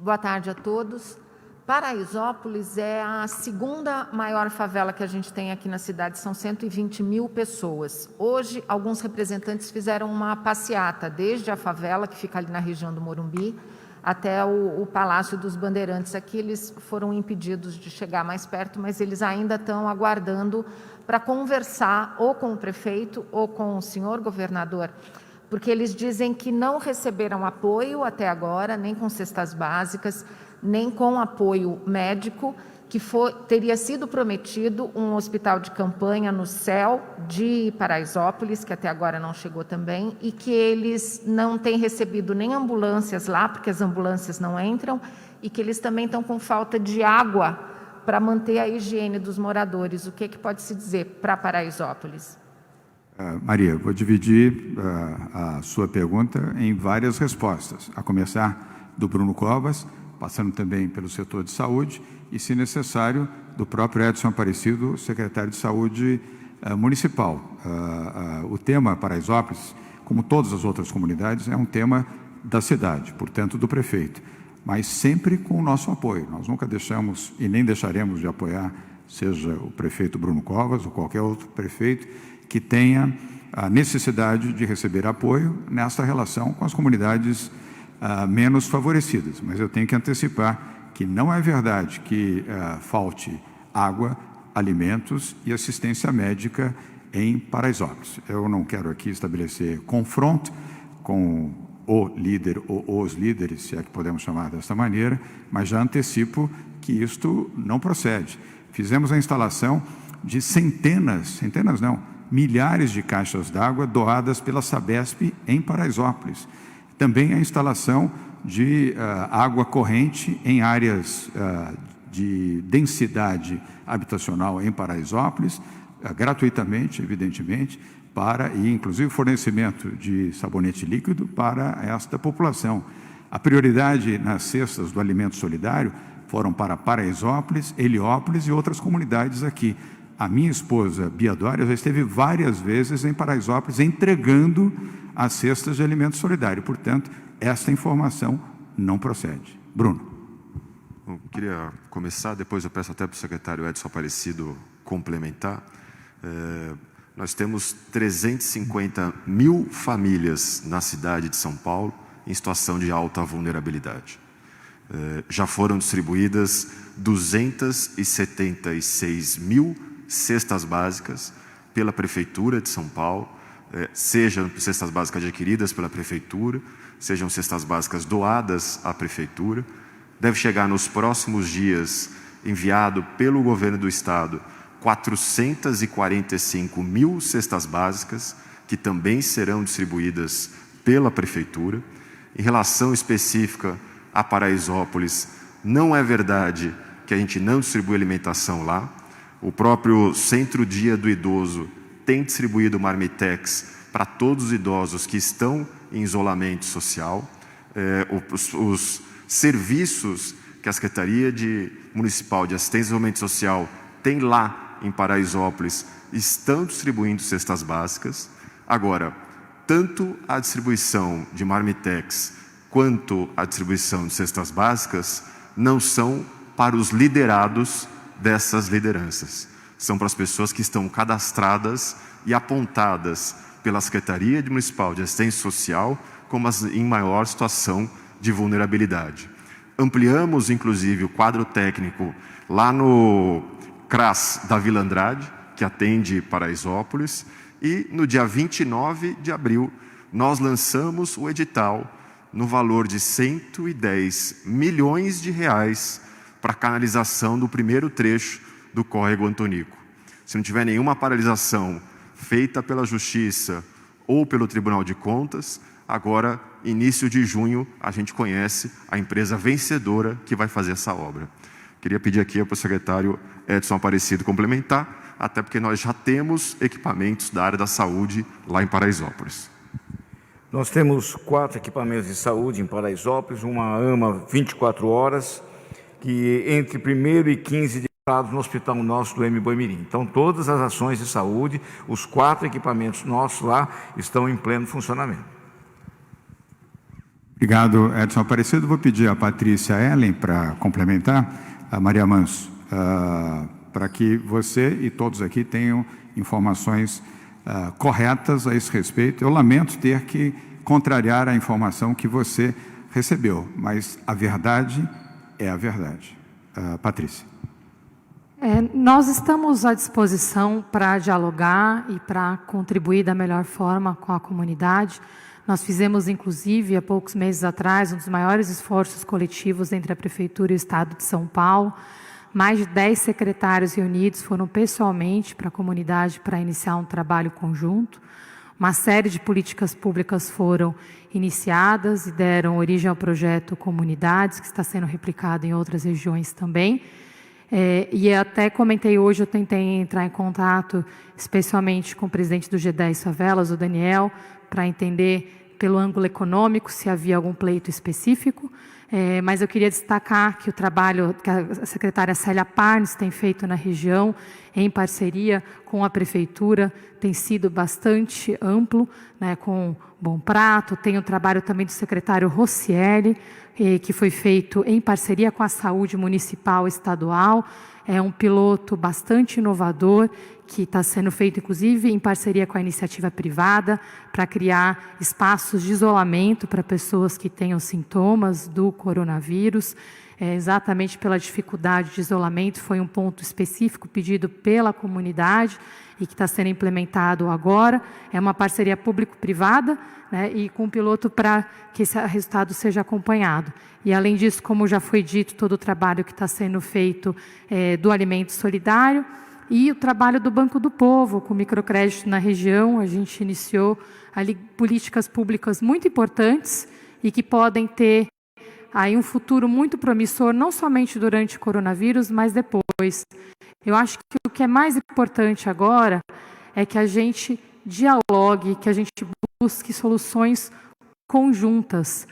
Boa tarde a todos. Paraisópolis é a segunda maior favela que a gente tem aqui na cidade, são 120 mil pessoas. Hoje, alguns representantes fizeram uma passeata, desde a favela, que fica ali na região do Morumbi, até o Palácio dos Bandeirantes. Aqui eles foram impedidos de chegar mais perto, mas eles ainda estão aguardando para conversar ou com o prefeito ou com o senhor governador, porque eles dizem que não receberam apoio até agora, nem com cestas básicas, nem com apoio médico, que teria sido prometido um hospital de campanha no céu de Paraisópolis, que até agora não chegou também, e que eles não têm recebido nem ambulâncias lá, porque as ambulâncias não entram, e que eles também estão com falta de água para manter a higiene dos moradores. O que pode se dizer para Paraisópolis? Maria, vou dividir a sua pergunta em várias respostas, a começar do Bruno Covas, passando também pelo setor de saúde e, se necessário, do próprio Edson Aparecido, secretário de Saúde Municipal. O tema Paraisópolis, como todas as outras comunidades, é um tema da cidade, portanto, do prefeito, mas sempre com o nosso apoio. Nós nunca deixamos e nem deixaremos de apoiar, seja o prefeito Bruno Covas ou qualquer outro prefeito que tenha a necessidade de receber apoio nessa relação com as comunidades menos favorecidas. Mas eu tenho que antecipar que não é verdade que falte água, alimentos e assistência médica em Paraisópolis. Eu não quero aqui estabelecer confronto com o líder ou os líderes, se é que podemos chamar dessa maneira, mas já antecipo que isto não procede. Fizemos a instalação de milhares de caixas d'água doadas pela Sabesp em Paraisópolis. Também a instalação de água corrente em áreas de densidade habitacional em Paraisópolis, gratuitamente, evidentemente, e inclusive fornecimento de sabonete líquido para esta população. A prioridade nas cestas do alimento solidário foram para Paraisópolis, Heliópolis e outras comunidades aqui. A minha esposa, Bia Dória, já esteve várias vezes em Paraisópolis entregando as cestas de alimento solidário. Portanto, esta informação não procede. Bruno. Eu queria começar, depois eu peço até para o secretário Edson Aparecido complementar. Nós temos 350 mil famílias na cidade de São Paulo em situação de alta vulnerabilidade. Já foram distribuídas 276 mil cestas básicas pela Prefeitura de São Paulo, sejam cestas básicas adquiridas pela Prefeitura, sejam cestas básicas doadas à Prefeitura. Deve chegar nos próximos dias, enviado pelo Governo do Estado, 445 mil cestas básicas, que também serão distribuídas pela Prefeitura. Em relação específica a Paraisópolis, não é verdade que a gente não distribui alimentação lá. O próprio Centro Dia do Idoso tem distribuído marmitex para todos os idosos que estão em isolamento social. Os serviços que a Secretaria Municipal de Assistência e Desenvolvimento Social tem lá em Paraisópolis estão distribuindo cestas básicas. Agora, tanto a distribuição de marmitex quanto a distribuição de cestas básicas não são para os liderados dessas lideranças. São para as pessoas que estão cadastradas e apontadas pela Secretaria Municipal de Assistência Social como as em maior situação de vulnerabilidade. Ampliamos, inclusive, o quadro técnico lá no CRAS da Vila Andrade, que atende Paraisópolis, e no dia 29 de abril nós lançamos o edital no valor de 110 milhões de reais para a canalização do primeiro trecho do córrego Antonico. Se não tiver nenhuma paralisação feita pela Justiça ou pelo Tribunal de Contas, agora, início de junho, a gente conhece a empresa vencedora que vai fazer essa obra. Queria pedir aqui para o secretário Edson Aparecido complementar, até porque nós já temos equipamentos da área da saúde lá em Paraisópolis. Nós temos 4 equipamentos de saúde em Paraisópolis, uma AMA 24 horas, que entre 1º e 15 de no hospital nosso do Boimirim. Então, todas as ações de saúde, os 4 equipamentos nossos lá estão em pleno funcionamento. Obrigado, Edson Aparecido. Vou pedir a Patrícia Ellen para complementar, a Maria Manso, para que você e todos aqui tenham informações corretas a esse respeito. Eu lamento ter que contrariar a informação que você recebeu, mas a verdade é a verdade. Patrícia. Nós estamos à disposição para dialogar e para contribuir da melhor forma com a comunidade. Nós fizemos, inclusive, há poucos meses atrás, um dos maiores esforços coletivos entre a Prefeitura e o Estado de São Paulo. Mais de 10 secretários reunidos foram pessoalmente para a comunidade para iniciar um trabalho conjunto. Uma série de políticas públicas foram iniciadas e deram origem ao projeto Comunidades, que está sendo replicado em outras regiões também. E até comentei hoje, eu tentei entrar em contato especialmente com o presidente do G10 Favelas, o Daniel, para entender pelo ângulo econômico se havia algum pleito específico, mas eu queria destacar que o trabalho que a secretária Célia Parnes tem feito na região, em parceria com a Prefeitura, tem sido bastante amplo, né, com Bom Prato. Tem o trabalho também do secretário Rossielli, que foi feito em parceria com a Saúde Municipal e Estadual. É um piloto bastante inovador, que está sendo feito, inclusive, em parceria com a iniciativa privada, para criar espaços de isolamento para pessoas que tenham sintomas do coronavírus. Exatamente pela dificuldade de isolamento, foi um ponto específico pedido pela comunidade e que está sendo implementado agora. É uma parceria público-privada, né, e com um piloto para que esse resultado seja acompanhado. E, além disso, como já foi dito, todo o trabalho que está sendo feito do Alimento Solidário e o trabalho do Banco do Povo, com microcrédito na região. A gente iniciou ali políticas públicas muito importantes e que podem ter aí um futuro muito promissor, não somente durante o coronavírus, mas depois. Eu acho que o que é mais importante agora é que a gente dialogue, que a gente busque soluções conjuntas.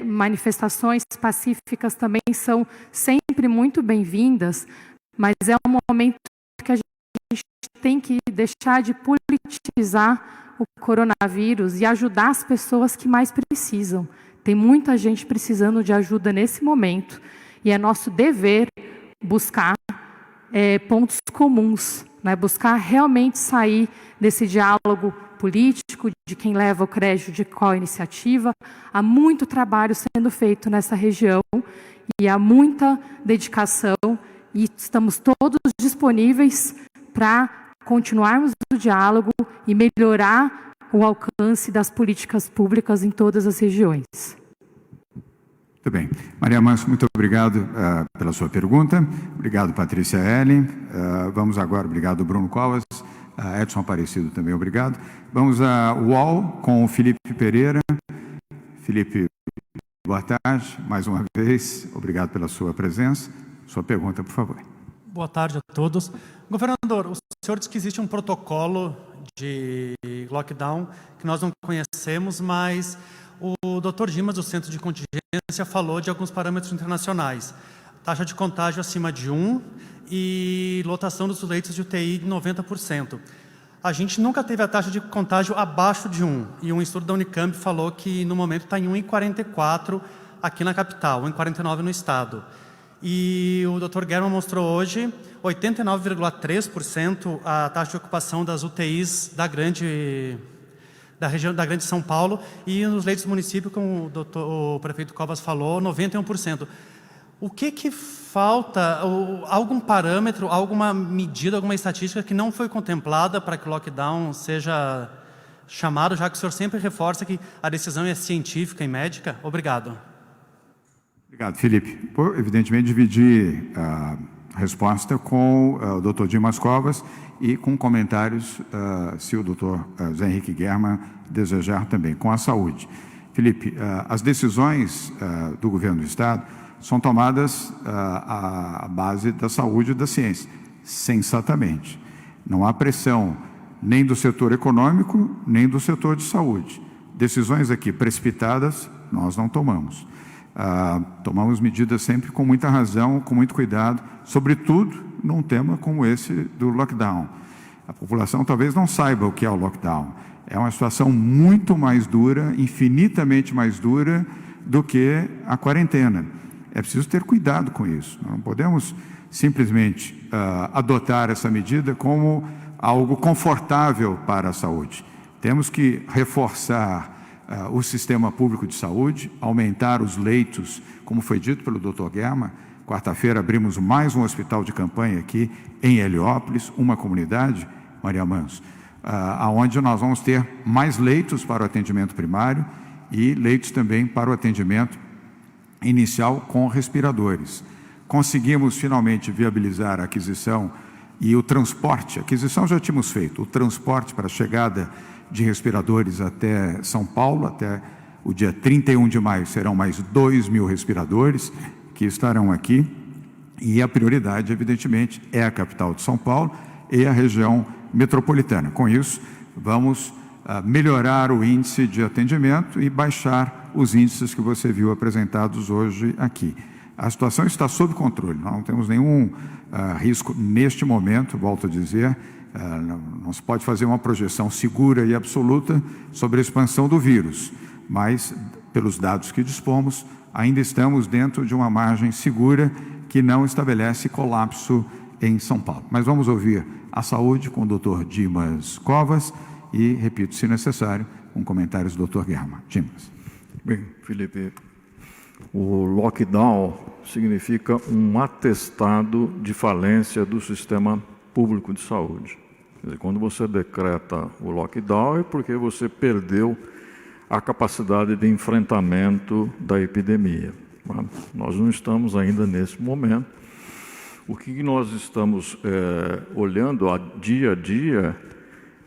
Manifestações pacíficas também são sempre muito bem-vindas, mas é um momento que a gente tem que deixar de politizar o coronavírus e ajudar as pessoas que mais precisam. Tem muita gente precisando de ajuda nesse momento e é nosso dever buscar pontos comuns, né? Buscar realmente sair desse diálogo político, de quem leva o crédito de qual iniciativa. Há muito trabalho sendo feito nessa região e há muita dedicação e estamos todos disponíveis para continuarmos o diálogo e melhorar o alcance das políticas públicas em todas as regiões. Muito bem. Maria Manso, muito obrigado pela sua pergunta. Obrigado, Patrícia Ellen. Vamos agora, obrigado, Bruno Covas. Edson Aparecido também, obrigado. Vamos à UOL com o Felipe Pereira. Felipe, boa tarde, mais uma vez. Obrigado pela sua presença. Sua pergunta, por favor. Boa tarde a todos. Governador, o senhor disse que existe um protocolo de lockdown que nós não conhecemos, mas o Dr. Dimas, do Centro de Contingência, falou de alguns parâmetros internacionais. Taxa de contágio acima de 1 e lotação dos leitos de UTI de 90%. A gente nunca teve a taxa de contágio abaixo de 1. E um estudo da Unicamp falou que, no momento, está em 1,44 aqui na capital, 1,49 no estado. E o Dr. German mostrou hoje 89,3% a taxa de ocupação das UTIs da região da Grande São Paulo, e nos leitos do município, como o prefeito Covas falou, 91%. O que falta? Algum parâmetro, alguma medida, alguma estatística que não foi contemplada para que o lockdown seja chamado, já que o senhor sempre reforça que a decisão é científica e médica? Obrigado. Obrigado, Felipe. Por, evidentemente, dividir a resposta com o Dr. Dimas Covas e com comentários, se o Dr. José Henrique German desejar também, com a saúde. Felipe, as decisões do governo do Estado são tomadas à base da saúde e da ciência, sensatamente. Não há pressão nem do setor econômico, nem do setor de saúde. Decisões aqui precipitadas, nós não tomamos. Tomamos medidas sempre com muita razão, com muito cuidado, sobretudo num tema como esse do lockdown. A população talvez não saiba o que é o lockdown. É uma situação muito mais dura, infinitamente mais dura do que a quarentena. É preciso ter cuidado com isso. Não podemos simplesmente adotar essa medida como algo confortável para a saúde. Temos que reforçar o sistema público de saúde, aumentar os leitos, como foi dito pelo Dr. German. Quarta-feira abrimos mais um hospital de campanha aqui em Heliópolis, uma comunidade, Maria Manso, onde nós vamos ter mais leitos para o atendimento primário e leitos também para o atendimento inicial com respiradores. Conseguimos finalmente viabilizar a aquisição e o transporte. A aquisição já tínhamos feito, o transporte para a chegada de respiradores até São Paulo, até o dia 31 de maio serão mais 2.000 respiradores que estarão aqui, e a prioridade, evidentemente, é a capital de São Paulo e a região metropolitana. Com isso, vamos melhorar o índice de atendimento e baixar os índices que você viu apresentados hoje aqui. A situação está sob controle, não temos nenhum risco neste momento, volto a dizer. Não se pode fazer uma projeção segura e absoluta sobre a expansão do vírus, mas, pelos dados que dispomos, ainda estamos dentro de uma margem segura que não estabelece colapso em São Paulo. Mas vamos ouvir a saúde com o Dr. Dimas Covas e, repito, se necessário, com comentários do Dr. German. Dimas. Bem, Felipe, o lockdown significa um atestado de falência do sistema público de saúde. Quer dizer, quando você decreta o lockdown é porque você perdeu a capacidade de enfrentamento da epidemia. Nós não estamos ainda nesse momento. O que nós estamos olhando dia a dia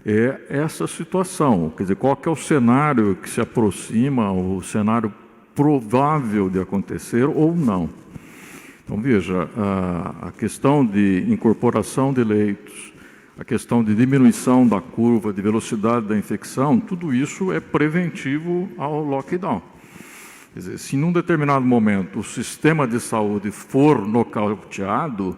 é essa situação. Quer dizer, qual que é o cenário que se aproxima, o cenário provável de acontecer ou não. Então, veja, a questão de incorporação de leitos, a questão de diminuição da curva de velocidade da infecção, tudo isso é preventivo ao lockdown. Quer dizer, se num determinado momento o sistema de saúde for nocauteado,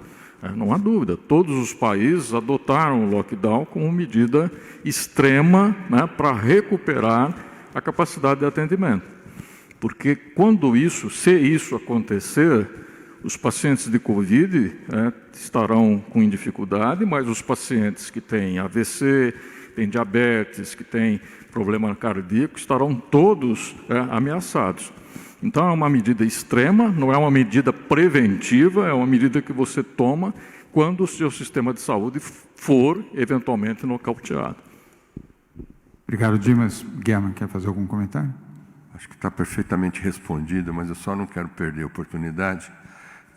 não há dúvida, todos os países adotaram o lockdown como medida extrema, né, para recuperar a capacidade de atendimento. Porque se isso acontecer, os pacientes de Covid estarão com dificuldade, mas os pacientes que têm AVC, têm diabetes, que têm problema cardíaco, estarão todos ameaçados. Então, é uma medida extrema, não é uma medida preventiva, é uma medida que você toma quando o seu sistema de saúde for, eventualmente, nocauteado. Obrigado, Dimas. German, quer fazer algum comentário? Acho que está perfeitamente respondido, mas eu só não quero perder a oportunidade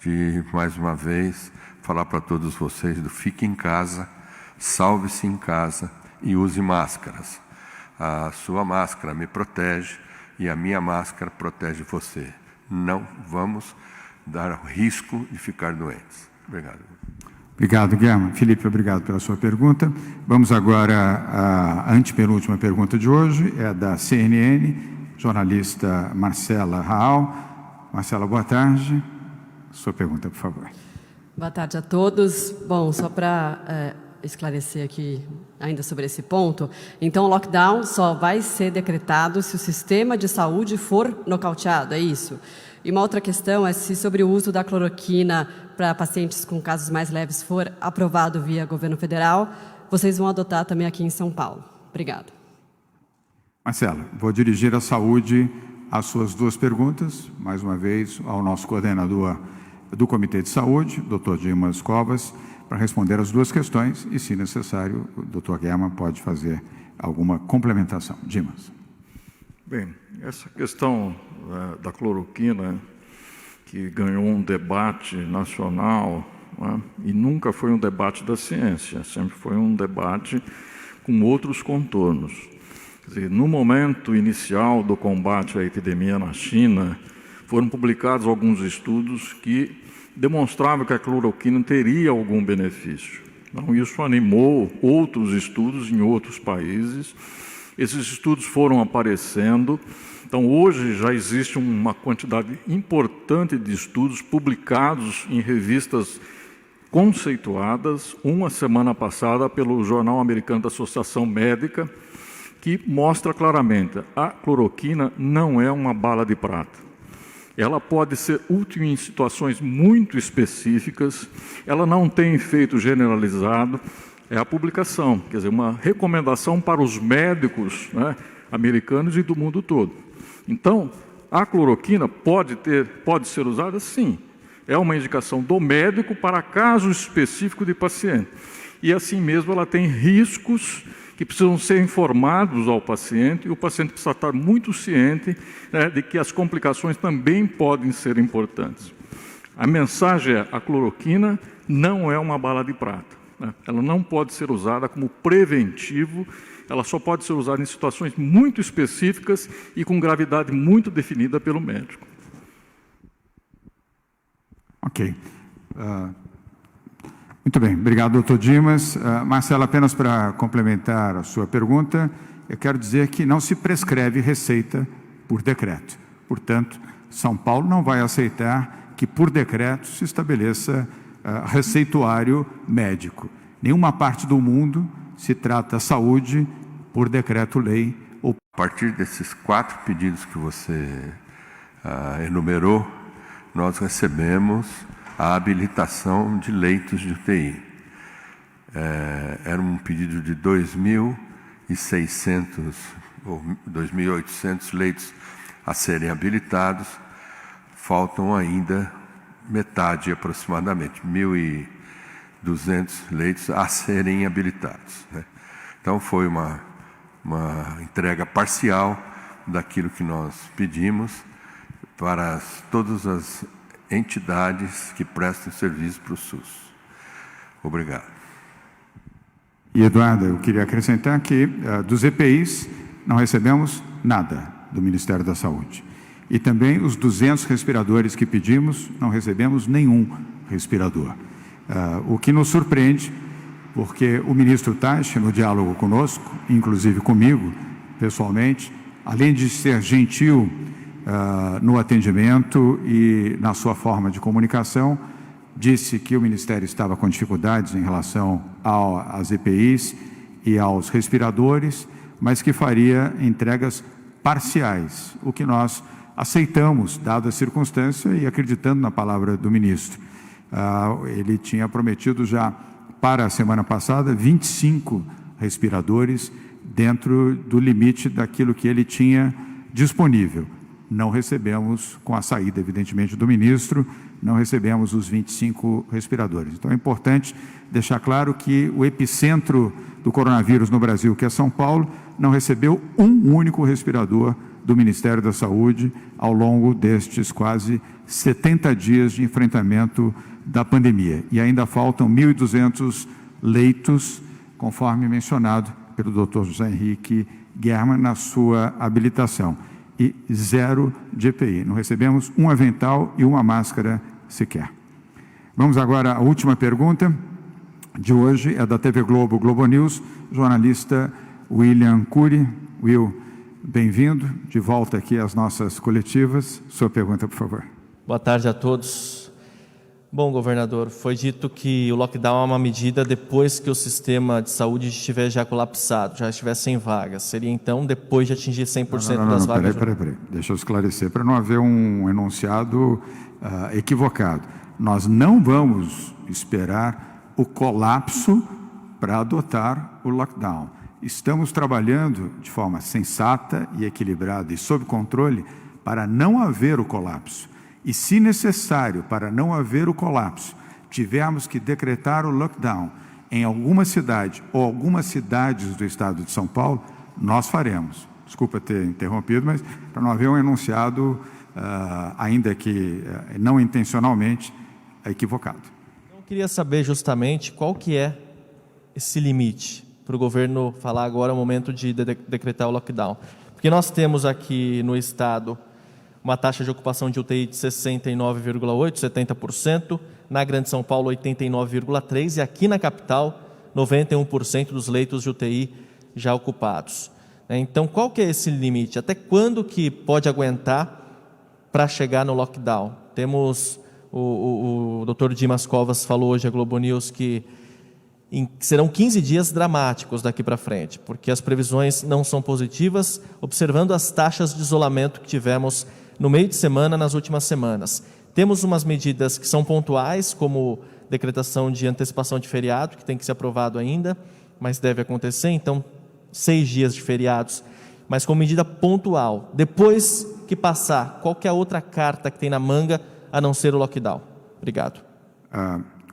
de, mais uma vez, falar para todos vocês do fique em casa, salve-se em casa e use máscaras. A sua máscara me protege e a minha máscara protege você. Não vamos dar risco de ficar doentes. Obrigado. Obrigado, German. Felipe, obrigado pela sua pergunta. Vamos agora à antepenúltima pergunta de hoje, é da CNN, jornalista Marcela Raal. Marcela, boa tarde. Sua pergunta, por favor. Boa tarde a todos. Bom, só para esclarecer aqui ainda sobre esse ponto, então o lockdown só vai ser decretado se o sistema de saúde for nocauteado, é isso? E uma outra questão é se sobre o uso da cloroquina para pacientes com casos mais leves for aprovado via governo federal, vocês vão adotar também aqui em São Paulo. Obrigado. Marcela, vou dirigir a saúde as suas duas perguntas, mais uma vez ao nosso coordenador do Comitê de Saúde, Dr. Dimas Covas, para responder as duas questões e, se necessário, o Dr. German pode fazer alguma complementação. Dimas. Bem, essa questão da cloroquina, que ganhou um debate nacional, né, e nunca foi um debate da ciência, sempre foi um debate com outros contornos. Quer dizer, no momento inicial do combate à epidemia na China, foram publicados alguns estudos que demonstravam que a cloroquina teria algum benefício. Então, isso animou outros estudos em outros países. Esses estudos foram aparecendo. Então, hoje já existe uma quantidade importante de estudos publicados em revistas conceituadas, uma semana passada pelo Jornal Americano da Associação Médica, que mostra claramente a cloroquina não é uma bala de prata. Ela pode ser útil em situações muito específicas, ela não tem efeito generalizado, é a publicação, quer dizer, uma recomendação para os médicos, né, americanos e do mundo todo. Então, a cloroquina pode ser usada, sim. É uma indicação do médico para caso específico de paciente. E assim mesmo ela tem riscos que precisam ser informados ao paciente, e o paciente precisa estar muito ciente, né, de que as complicações também podem ser importantes. A mensagem é: a cloroquina não é uma bala de prata, né? Ela não pode ser usada como preventivo, ela só pode ser usada em situações muito específicas e com gravidade muito definida pelo médico. Ok. Muito bem, obrigado, doutor Dimas. Marcela, apenas para complementar a sua pergunta, eu quero dizer que não se prescreve receita por decreto. Portanto, São Paulo não vai aceitar que, por decreto, se estabeleça receituário médico. Nenhuma parte do mundo se trata a saúde por decreto-lei. A partir desses 4 pedidos que você enumerou, nós recebemos a habilitação de leitos de UTI. Era um pedido de 2.600 ou 2.800 leitos a serem habilitados. Faltam ainda metade, aproximadamente, 1.200 leitos a serem habilitados, né? Então, foi uma entrega parcial daquilo que nós pedimos para todas as entidades que prestam serviço para o SUS. Obrigado. E, Eduardo, eu queria acrescentar que dos EPIs não recebemos nada do Ministério da Saúde. E também os 200 respiradores que pedimos, não recebemos nenhum respirador. O que nos surpreende, porque o ministro Taixe, no diálogo conosco, inclusive comigo, pessoalmente, além de ser gentil no atendimento e na sua forma de comunicação, disse que o Ministério estava com dificuldades em relação às EPIs e aos respiradores, mas que faria entregas parciais, o que nós aceitamos, dada a circunstância e acreditando na palavra do ministro. Ele tinha prometido já para a semana passada 25 respiradores dentro do limite daquilo que ele tinha disponível. não recebemos, com a saída, evidentemente, do ministro, não recebemos os 25 respiradores. Então, é importante deixar claro que o epicentro do coronavírus no Brasil, que é São Paulo, não recebeu um único respirador do Ministério da Saúde ao longo destes quase 70 dias de enfrentamento da pandemia. E ainda faltam 1.200 leitos, conforme mencionado pelo Dr. José Henrique German na sua habilitação. E 0 de EPI. Não recebemos um avental e uma máscara sequer. Vamos agora à última pergunta de hoje, é da TV Globo, Globo News, jornalista William Cury. Will, bem-vindo, de volta aqui às nossas coletivas. Sua pergunta, por favor. Boa tarde a todos. Bom, governador, foi dito que o lockdown é uma medida depois que o sistema de saúde estiver já colapsado, já estiver sem vagas. Seria, então, depois de atingir 100% das vagas? Peraí. Deixa eu esclarecer, para não haver um enunciado equivocado. Nós não vamos esperar o colapso para adotar o lockdown. Estamos trabalhando de forma sensata e equilibrada e sob controle para não haver o colapso. E, se necessário, para não haver o colapso, tivermos que decretar o lockdown em alguma cidade ou algumas cidades do estado de São Paulo, nós faremos. Desculpa ter interrompido, mas para não haver um enunciado, ainda que não intencionalmente, equivocado. Eu queria saber justamente qual que é esse limite para o governo falar agora é o momento de decretar o lockdown. Porque nós temos aqui no estado uma taxa de ocupação de UTI de 69,8%, 70%, na Grande São Paulo 89,3% e aqui na capital 91% dos leitos de UTI já ocupados. Então, qual que é esse limite? Até quando que pode aguentar para chegar no lockdown? Temos, o Dr. Dimas Covas falou hoje à Globo News que serão 15 dias dramáticos daqui para frente, porque as previsões não são positivas, observando as taxas de isolamento que tivemos no meio de semana, nas últimas semanas. Temos umas medidas que são pontuais, como decretação de antecipação de feriado, que tem que ser aprovado ainda, mas deve acontecer, então 6 dias de feriados, mas com medida pontual. Depois que passar, qual que é a outra carta que tem na manga, a não ser o lockdown? Obrigado.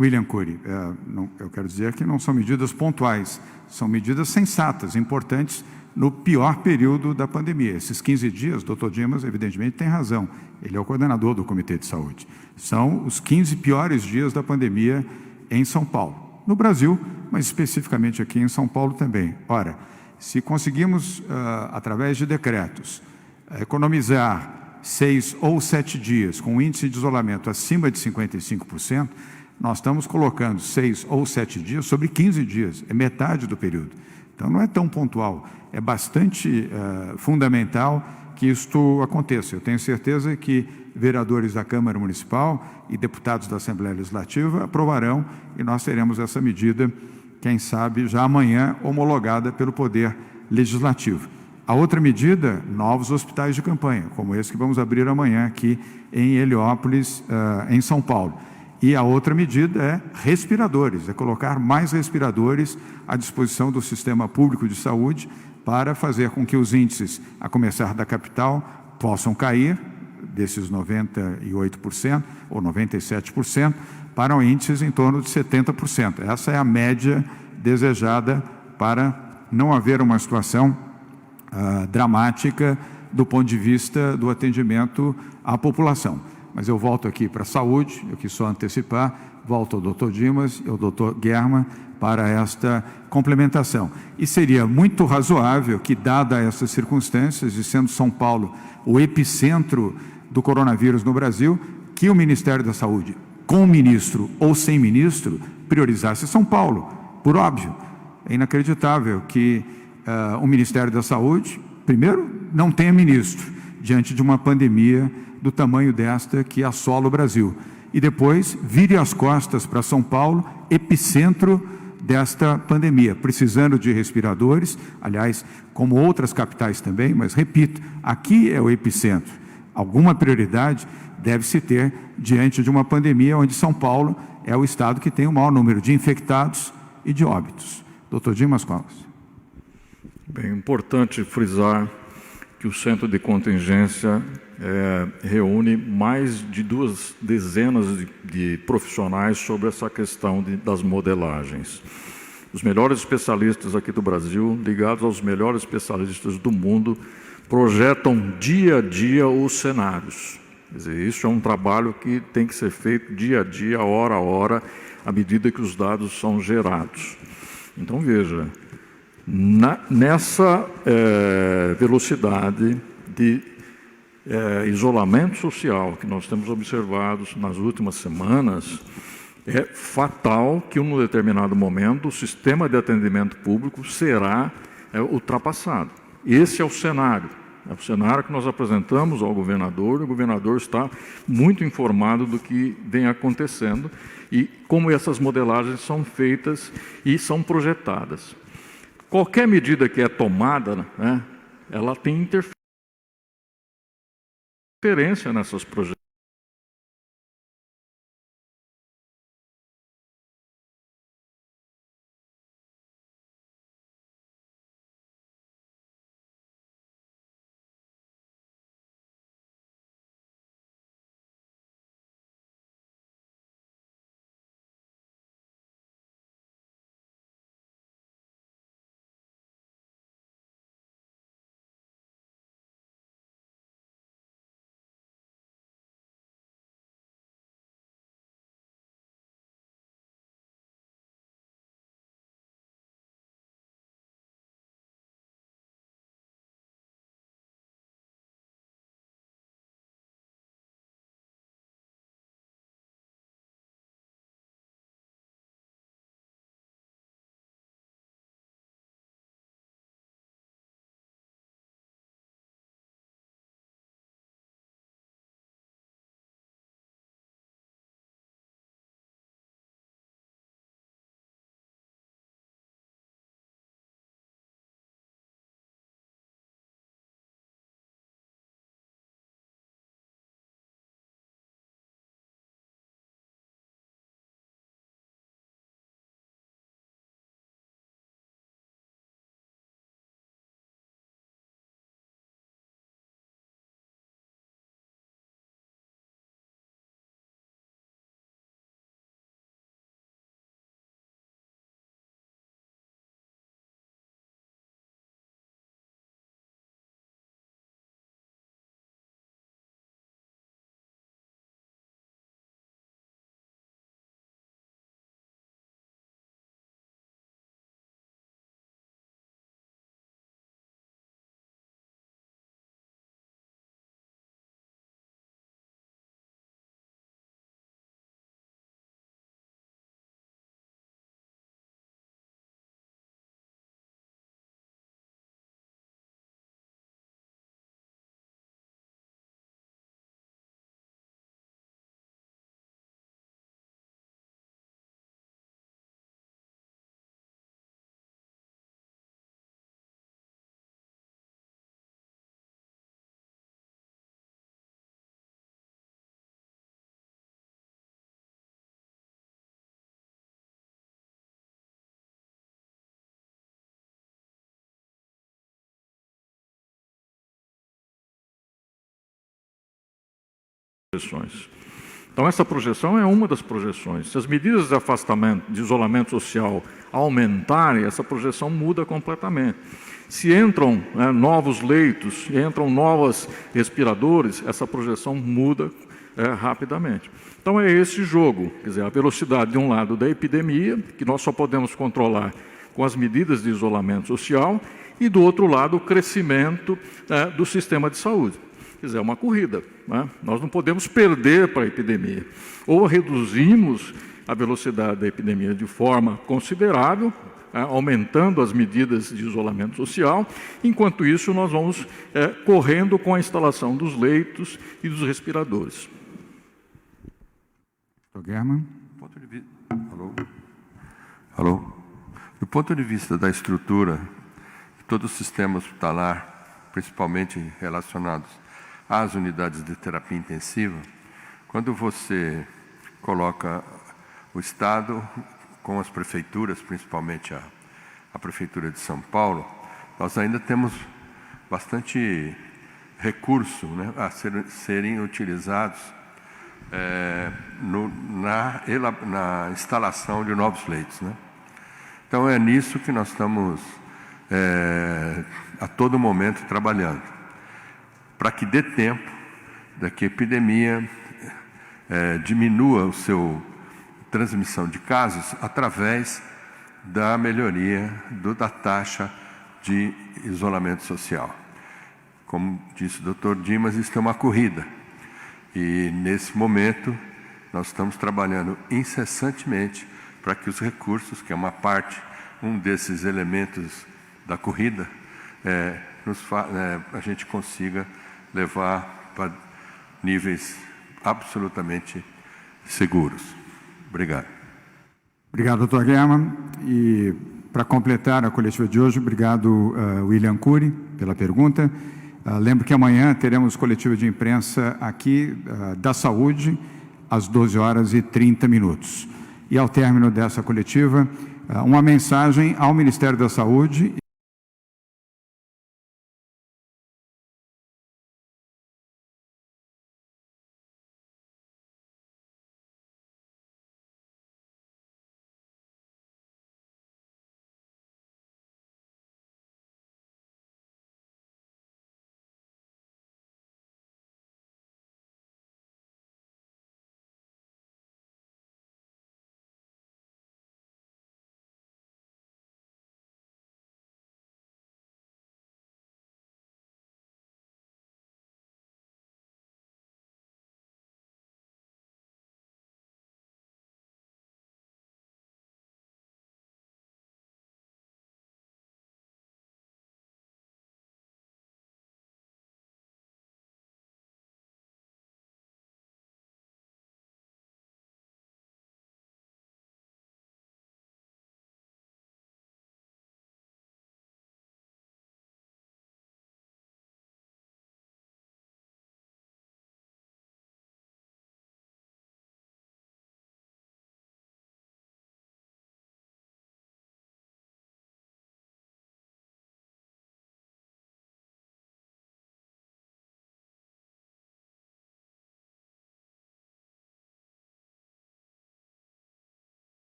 William Cury, eu quero dizer que não são medidas pontuais, são medidas sensatas, importantes no pior período da pandemia. Esses 15 dias, o Dr. Dimas, evidentemente, tem razão. Ele é o coordenador do Comitê de Saúde. São os 15 piores dias da pandemia em São Paulo. No Brasil, mas especificamente aqui em São Paulo também. Ora, se conseguimos, através de decretos, economizar 6 ou 7 dias com um índice de isolamento acima de 55%, nós estamos colocando 6 ou 7 dias sobre 15 dias, é metade do período. Então, não é tão pontual, é bastante fundamental que isto aconteça. Eu tenho certeza que vereadores da Câmara Municipal e deputados da Assembleia Legislativa aprovarão e nós teremos essa medida, quem sabe, já amanhã homologada pelo Poder Legislativo. A outra medida, novos hospitais de campanha, como esse que vamos abrir amanhã aqui em Heliópolis, em São Paulo. E a outra medida é respiradores, é colocar mais respiradores à disposição do sistema público de saúde para fazer com que os índices, a começar da capital, possam cair desses 98% ou 97% para índices em torno de 70%. Essa é a média desejada para não haver uma situação dramática do ponto de vista do atendimento à população. Mas eu volto aqui para a saúde, eu quis só antecipar, volto ao Dr. Dimas e ao Dr. German para esta complementação. E seria muito razoável que, dada essas circunstâncias, e sendo São Paulo o epicentro do coronavírus no Brasil, que o Ministério da Saúde, com ministro ou sem ministro, priorizasse São Paulo, por óbvio. É inacreditável que o Ministério da Saúde, primeiro, não tenha ministro diante de uma pandemia do tamanho desta que assola o Brasil. E depois vire as costas para São Paulo, epicentro desta pandemia, precisando de respiradores, aliás, como outras capitais também, mas repito, aqui é o epicentro. Alguma prioridade deve-se ter diante de uma pandemia onde São Paulo é o estado que tem o maior número de infectados e de óbitos. Dr. Dimas Covas. Bem, importante frisar que o Centro de Contingência reúne mais de 2 dezenas de profissionais sobre essa questão das modelagens. Os melhores especialistas aqui do Brasil, ligados aos melhores especialistas do mundo, projetam dia a dia os cenários. Quer dizer, isso é um trabalho que tem que ser feito dia a dia, hora a hora, à medida que os dados são gerados. Então, veja, nessa velocidade de isolamento social que nós temos observado nas últimas semanas, é fatal que, num determinado momento, o sistema de atendimento público será ultrapassado. Esse é o cenário. É o cenário que nós apresentamos ao governador, e o governador está muito informado do que vem acontecendo e como essas modelagens são feitas e são projetadas. Qualquer medida que é tomada, né, ela tem interferência nessas projeções. Então, essa projeção é uma das projeções. Se as medidas de afastamento, de isolamento social aumentarem, essa projeção muda completamente. Se entram novos leitos, entram novos respiradores, essa projeção muda rapidamente. Então, é esse jogo, quer dizer, a velocidade de um lado da epidemia, que nós só podemos controlar com as medidas de isolamento social, e do outro lado o crescimento do sistema de saúde. Quer dizer, é uma corrida, né? Nós não podemos perder para a epidemia. Ou reduzimos a velocidade da epidemia de forma considerável, aumentando as medidas de isolamento social. Enquanto isso, nós vamos correndo com a instalação dos leitos e dos respiradores. Dr. German. Alô? Do ponto de vista da estrutura de todo o sistema hospitalar, principalmente relacionados às unidades de terapia intensiva, quando você coloca o Estado com as prefeituras, principalmente a Prefeitura de São Paulo, nós ainda temos bastante recursos, né, a serem utilizados na instalação de novos leitos, né? Então é nisso que nós estamos a todo momento trabalhando, para que dê tempo da que a epidemia diminua o seu transmissão de casos através da melhoria da taxa de isolamento social. Como disse o Dr. Dimas, isso é uma corrida. E, nesse momento, nós estamos trabalhando incessantemente para que os recursos, que é uma parte, um desses elementos da corrida, a gente consiga levar para níveis absolutamente seguros. Obrigado. Obrigado, doutor Guerra. E, para completar a coletiva de hoje, obrigado, William Cury, pela pergunta. Lembro que amanhã teremos coletiva de imprensa aqui da Saúde, às 12h30. E, ao término dessa coletiva, uma mensagem ao Ministério da Saúde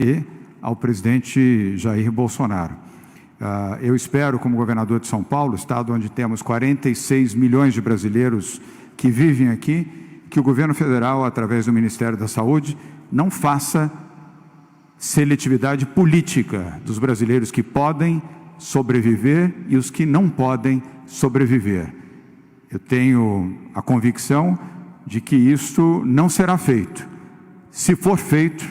e ao presidente Jair Bolsonaro. Eu espero, como governador de São Paulo, estado onde temos 46 milhões de brasileiros que vivem aqui, que o governo federal, através do Ministério da Saúde, não faça seletividade política dos brasileiros que podem sobreviver e os que não podem sobreviver. Eu tenho a convicção de que isto não será feito. Se for feito,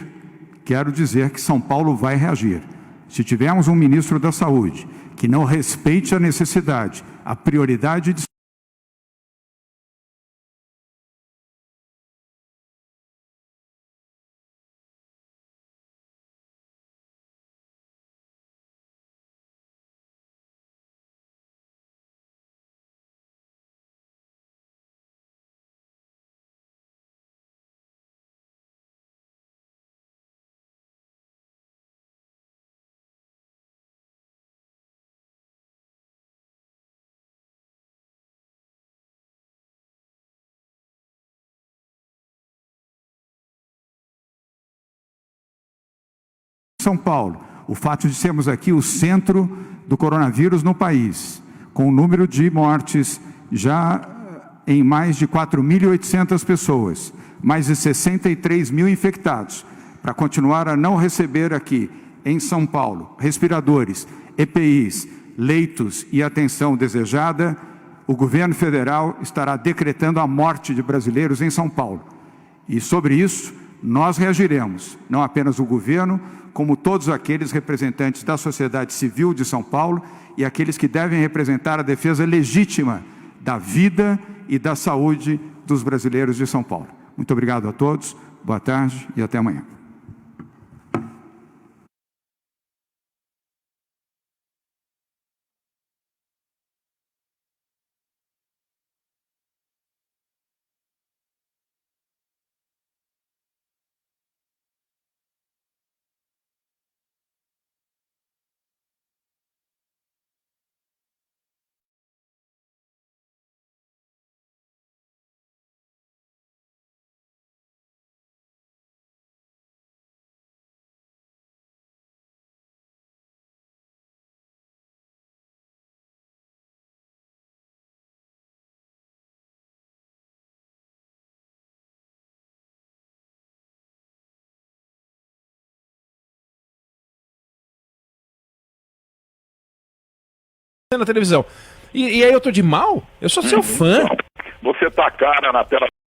quero dizer que São Paulo vai reagir. Se tivermos um ministro da Saúde que não respeite a necessidade, a prioridade de São Paulo, o fato de sermos aqui o centro do coronavírus no país, com o número de mortes já em mais de 4.800 pessoas, mais de 63 mil infectados, para continuar a não receber aqui em São Paulo respiradores, EPIs, leitos e atenção desejada, o governo federal estará decretando a morte de brasileiros em São Paulo. E sobre isso, nós reagiremos, não apenas o governo, como todos aqueles representantes da sociedade civil de São Paulo e aqueles que devem representar a defesa legítima da vida e da saúde dos brasileiros de São Paulo. Muito obrigado a todos, boa tarde e até amanhã. Na televisão. E aí eu tô de mal? Eu sou seu fã. Você tá a cara na tela